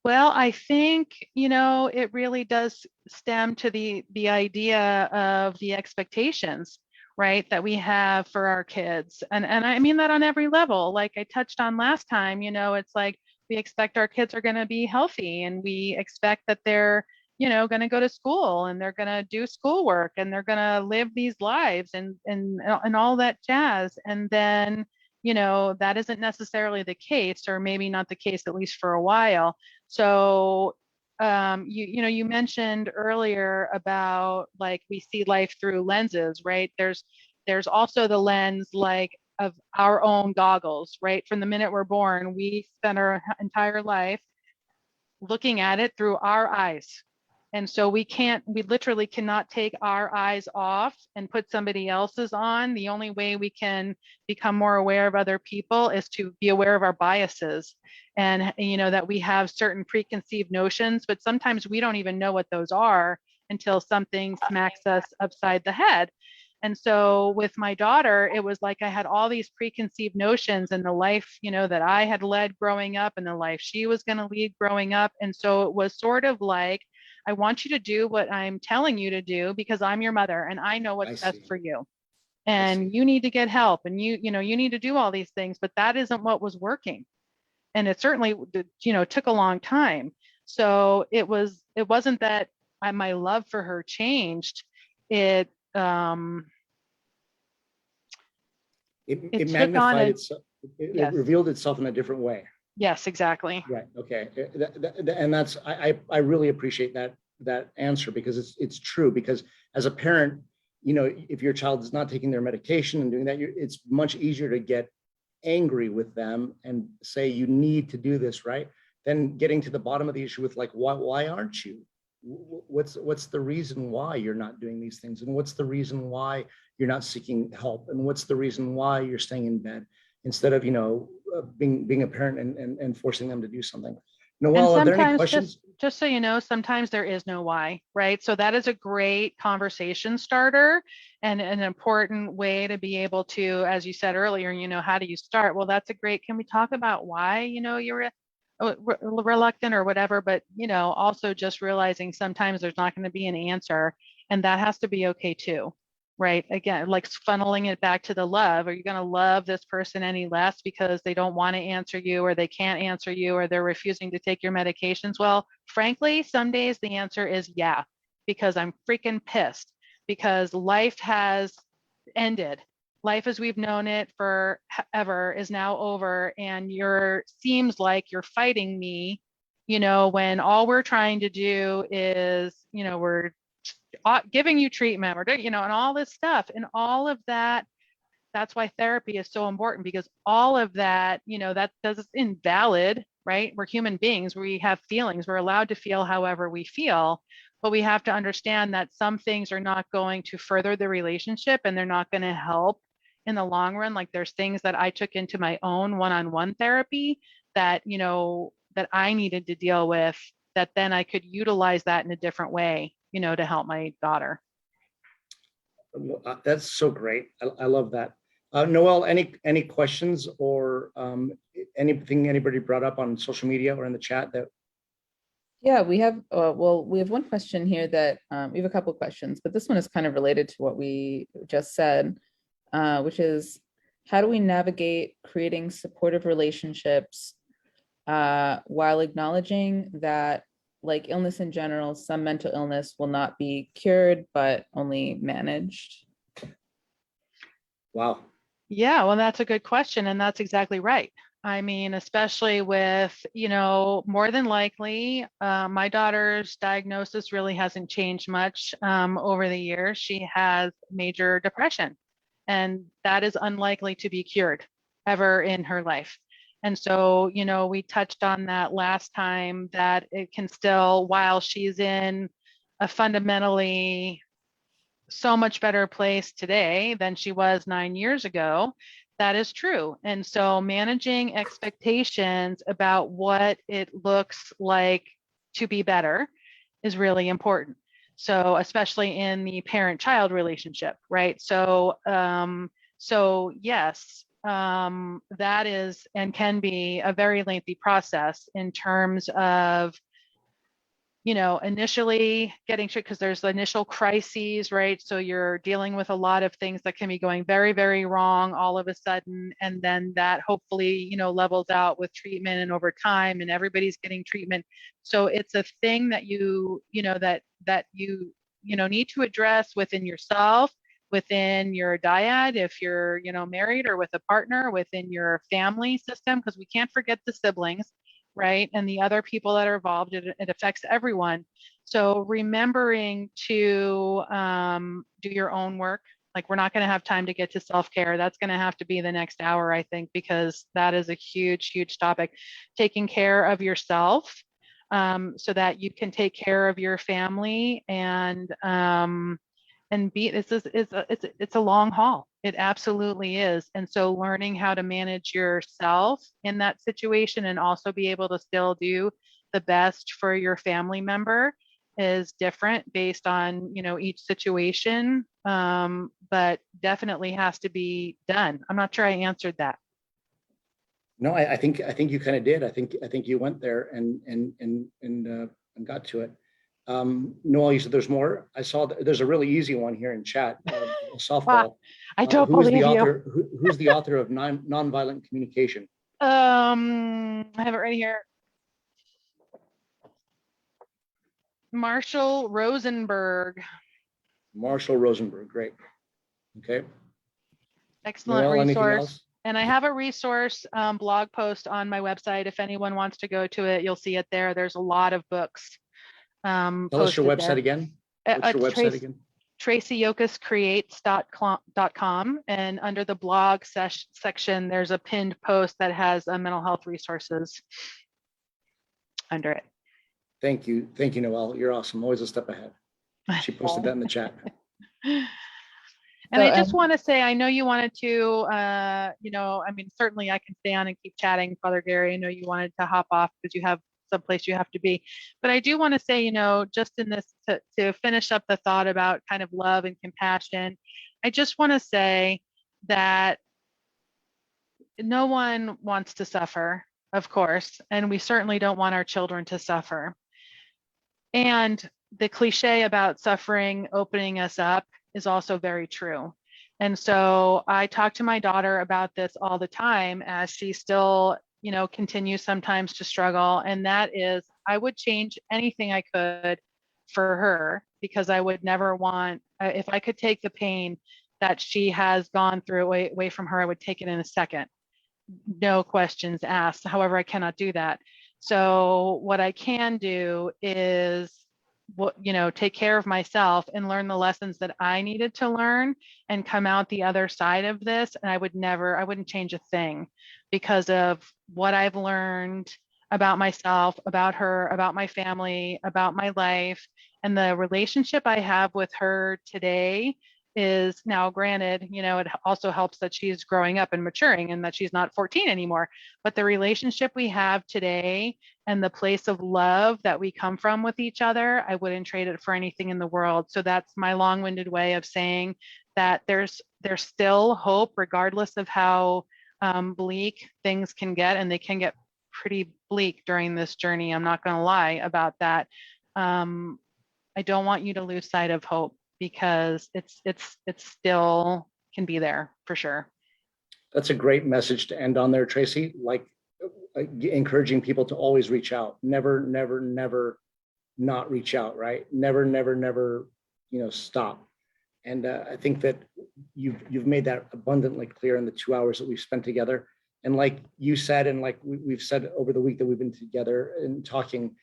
Well, I think, it really does stem to the idea of the expectations, right, that we have for our kids. And I mean that on every level. Like I touched on last time, it's like we expect our kids are going to be healthy and we expect that they're, going to go to school and they're going to do schoolwork and they're going to live these lives and all that jazz. And then, that isn't necessarily the case, or maybe not the case, at least for a while. So you mentioned earlier about like we see life through lenses, right? There's also the lens like of our own goggles, right? From the minute we're born, we spend our entire life looking at it through our eyes. And so we literally cannot take our eyes off and put somebody else's on. The only way we can become more aware of other people is to be aware of our biases and, that we have certain preconceived notions, but sometimes we don't even know what those are until something smacks us upside the head. And so with my daughter, it was like I had all these preconceived notions in the life, that I had led growing up and the life she was going to lead growing up. And so it was sort of like, I want you to do what I'm telling you to do because I'm your mother and I know what's best for you. And you need to get help and you need to do all these things, but that isn't what was working. And it certainly, took a long time. So it wasn't that my love for her changed. It magnified itself. It revealed itself in a different way. Yes, exactly. Right. Okay. And that's, I really appreciate that answer, because it's true. Because as a parent, if your child is not taking their medication and doing that, it's much easier to get angry with them and say, you need to do this, right? Then getting to the bottom of the issue with like, why aren't you? What's the reason why you're not doing these things? And what's the reason why you're not seeking help? And what's the reason why you're staying in bed instead of, being a parent and forcing them to do something? Noelle, are there any questions? Just so you know, sometimes there is no why, right? So that is a great conversation starter and an important way to be able to, as you said earlier, how do you start? Well, that's a great, can we talk about why, you're reluctant or whatever, but, also just realizing sometimes there's not going to be an answer and that has to be okay too. Right. Again, like funneling it back to the love. Are you going to love this person any less because they don't want to answer you or they can't answer you or they're refusing to take your medications? Well, frankly, some days the answer is yeah, because I'm freaking pissed because life has ended. Life as we've known it forever is now over. And seems like you're fighting me, when all we're trying to do is, we're giving you treatment or and all this stuff and all of that. That's why therapy is so important, because all of that, that does invalid, right? We're human beings, we have feelings, we're allowed to feel however we feel, but we have to understand that some things are not going to further the relationship and they're not going to help in the long run. Like there's things that I took into my own one-on-one therapy that that I needed to deal with, that then I could utilize that in a different way, to help my daughter. That's so great. I love that. Noelle, any questions or anything anybody brought up on social media or in the chat that? Yeah, we have, we have one question here that, we have a couple of questions, but this one is kind of related to what we just said, which is, how do we navigate creating supportive relationships while acknowledging that, like illness in general, some mental illness will not be cured, but only managed? Wow. Yeah, well, that's a good question. And that's exactly right. I mean, especially with, more than likely, my daughter's diagnosis really hasn't changed much over the years. She has major depression, and that is unlikely to be cured ever in her life. And so, we touched on that last time that it can still, while she's in a fundamentally so much better place today than she was 9 years ago. That is true. And so managing expectations about what it looks like to be better is really important. So especially in the parent-child relationship, right? So yes, that is and can be a very lengthy process in terms of initially getting shit because there's the initial crises, right? So you're dealing with a lot of things that can be going very, very wrong all of a sudden. And then that hopefully, levels out with treatment and over time and everybody's getting treatment. So it's a thing that you need to address within yourself, within your dyad, if you're, married or with a partner, within your family system, because we can't forget the siblings, right? And the other people that are involved, it affects everyone. So remembering to do your own work. Like we're not going to have time to get to self-care. That's going to have to be the next hour, I think, because that is a huge, huge topic. Taking care of yourself so that you can take care of your family and be it's a long haul. It absolutely is. And so learning how to manage yourself in that situation and also be able to still do the best for your family member is different based on each situation, but definitely has to be done. I'm not sure I answered that. No, I think you kind of did. I think you went there and got to it. Noel, you said there's more. I saw that there's a really easy one here in chat. Softball. I don't believe you. Who's the author of Nonviolent Communication? I have it right here. Marshall Rosenberg. Marshall Rosenberg, great. Okay. Excellent Noel, anything resource. else? And I have a resource blog post on my website. If anyone wants to go to it, you'll see it there. There's a lot of books. Tell us your website again. What's your website again? TraceyYokasCreates.com. And under the blog section, there's a pinned post that has mental health resources under it. Thank you, Noel. You're awesome. Always a step ahead. She posted that in the chat. And I just want to say, I know you wanted to, certainly I can stay on and keep chatting, Father Gary. I know you wanted to hop off because you have someplace you have to be. But I do want to say, just in this, to finish up the thought about kind of love and compassion, I just want to say that no one wants to suffer, of course, and we certainly don't want our children to suffer. And the cliche about suffering opening us up is also very true. And so I talk to my daughter about this all the time as she still, continues sometimes to struggle. And that is, I would change anything I could for her because I would never want, if I could take the pain that she has gone through away from her, I would take it in a second. No questions asked. However, I cannot do that. So what I can do is take care of myself and learn the lessons that I needed to learn and come out the other side of this. And I wouldn't change a thing because of what I've learned about myself, about her, about my family, about my life. And the relationship I have with her today is now, granted, it also helps that she's growing up and maturing and that she's not 14 anymore. But the relationship we have today and the place of love that we come from with each other, I wouldn't trade it for anything in the world. So that's my long-winded way of saying that there's still hope, regardless of how bleak things can get, and they can get pretty bleak during this journey. I'm not going to lie about that. I don't want you to lose sight of hope, because it's still can be there for sure. That's a great message to end on there, Tracey. Like encouraging people to always reach out. Never not reach out, right? Never, stop. And I think that you've made that abundantly clear in the 2 hours that we've spent together. And like you said, and like we've said over the week that we've been together and talking,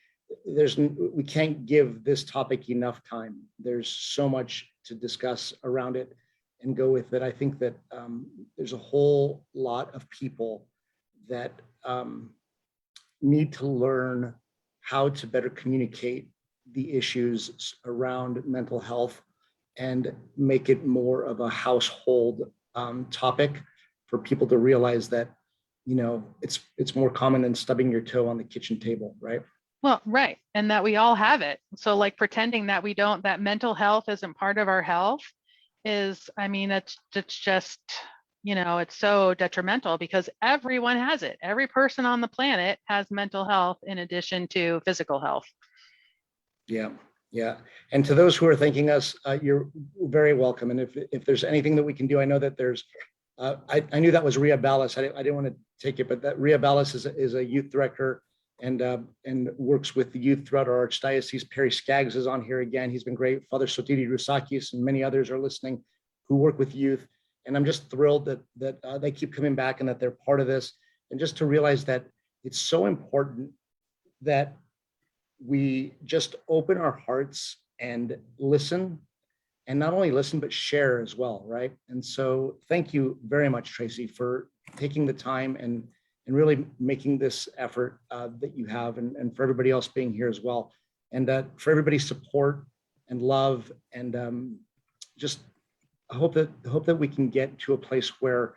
we can't give this topic enough time. There's so much to discuss around it and go with it. I think that there's a whole lot of people that need to learn how to better communicate the issues around mental health and make it more of a household topic for people to realize that, it's more common than stubbing your toe on the kitchen table, right? Well, right. And that we all have it. So like pretending that we don't, that mental health isn't part of our health is, I mean, it's just, it's so detrimental because everyone has it. Every person on the planet has mental health in addition to physical health. Yeah. Yeah. And to those who are thanking us, you're very welcome. And if there's anything that we can do, I know that there's, I knew that was Ria Ballas. I didn't want to take it, but that Ria Ballas is a youth director and works with the youth throughout our archdiocese. Perry Skaggs is on here again. He's been great. Father Sotiri Rousakis and many others are listening who work with youth. And I'm just thrilled that they keep coming back and that they're part of this. And just to realize that it's so important that we just open our hearts and listen, and not only listen, but share as well, right? And so thank you very much, Tracey, for taking the time and really making this effort that you have, and for everybody else being here as well. And for everybody's support and love, and just I hope that we can get to a place where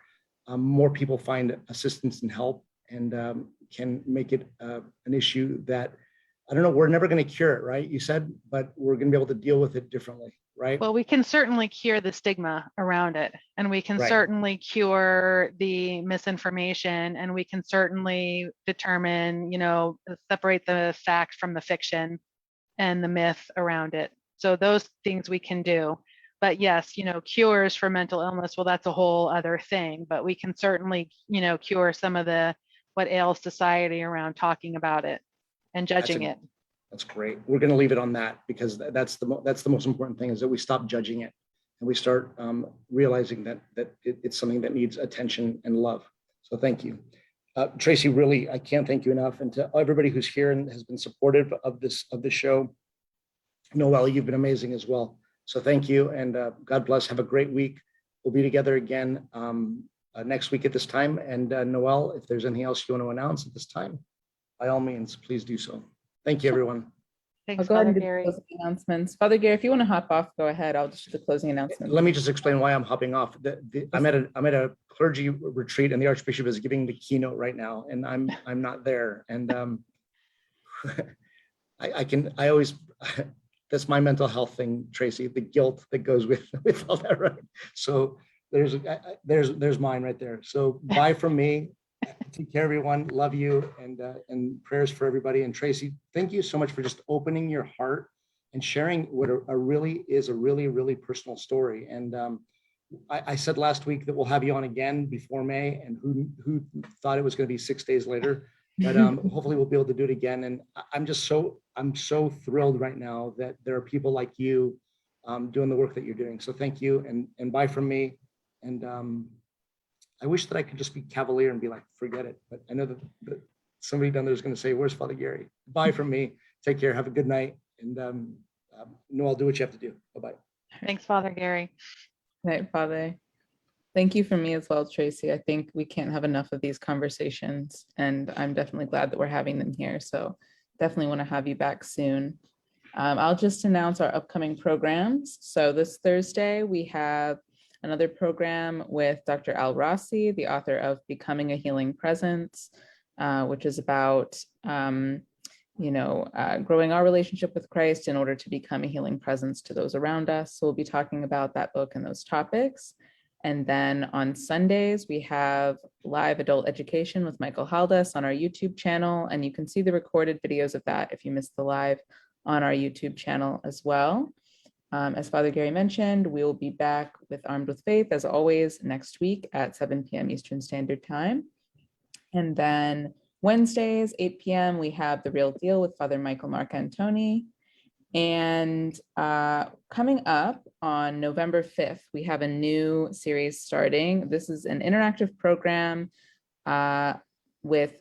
more people find assistance and help, and can make it an issue that, I don't know, we're never going to cure it, right? You said, but we're going to be able to deal with it differently, right? Well, we can certainly cure the stigma around it, and we can Right. certainly cure the misinformation, and we can certainly determine, separate the fact from the fiction and the myth around it. So those things we can do. But yes, cures for mental illness, well, that's a whole other thing, but we can certainly, cure some of what ails society around talking about it and judging it. That's great. We're going to leave it on that, because that's the most important thing, is that we stop judging it and we start realizing that it's something that needs attention and love. So thank you, Tracey. Really, I can't thank you enough. And to everybody who's here and has been supportive of this show, Noelle, you've been amazing as well. So thank you, and God bless. Have a great week. We'll be together again next week at this time. And Noelle, if there's anything else you want to announce at this time, by all means, please do so. Thank you, everyone. Thanks, I'll go ahead Father and do Gary. the closing announcements. Father Gary, if you want to hop off, go ahead. I'll just do the closing announcement. Let me just explain why I'm hopping off. I'm at a clergy retreat, and the Archbishop is giving the keynote right now, and I'm not there. And I always that's my mental health thing, Tracey. The guilt that goes with all that, right? So there's mine right there. So bye from me. Take care, everyone. Love you, and prayers for everybody. And Tracey, thank you so much for just opening your heart and sharing what really is a really personal story. And I said last week that we'll have you on again before May, and who thought it was going to be 6 days later, but hopefully we'll be able to do it again. And I'm so thrilled right now that there are people like you doing the work that you're doing. So thank you, and bye from me. And I wish that I could just be cavalier and be like, forget it. But I know that somebody down there is going to say, where's Father Gary? Bye from me. Take care. Have a good night. And Noelle, do what you have to do. Bye-bye. Thanks, Father Gary. Good night, Father. Thank you from me as well, Tracey. I think we can't have enough of these conversations, and I'm definitely glad that we're having them here. So definitely want to have you back soon. I'll just announce our upcoming programs. So this Thursday, we have another program with Dr. Al Rossi, the author of Becoming a Healing Presence, which is about, growing our relationship with Christ in order to become a healing presence to those around us. So we'll be talking about that book and those topics. And then on Sundays, we have live adult education with Michael Haldas on our YouTube channel. And you can see the recorded videos of that if you missed the live on our YouTube channel as well. As Father Gary mentioned, we will be back with Armed with Faith, as always, next week at 7 p.m. Eastern Standard Time. And then Wednesdays, 8 p.m., we have The Real Deal with Father Michael Marcantoni. And coming up on November 5th, we have a new series starting. This is an interactive program with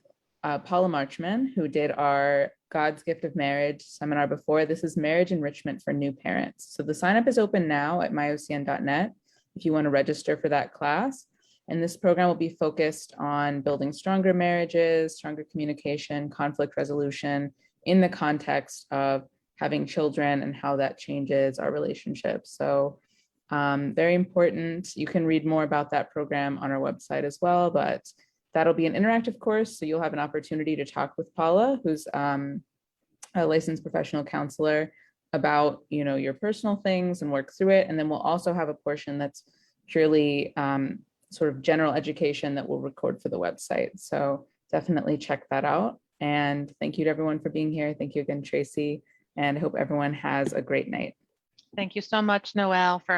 Paula Marchman, who did our God's Gift of Marriage seminar before. This is marriage enrichment for new parents. So the sign up is open now at myocn.net if you want to register for that class. And this program will be focused on building stronger marriages, stronger communication, conflict resolution in the context of having children and how that changes our relationships. So very important. You can read more about that program on our website as well, but that'll be an interactive course. So you'll have an opportunity to talk with Paula, who's a licensed professional counselor, about your personal things and work through it. And then we'll also have a portion that's purely sort of general education that we'll record for the website. So definitely check that out. And thank you to everyone for being here. Thank you again, Tracey. And I hope everyone has a great night. Thank you so much, Noelle, for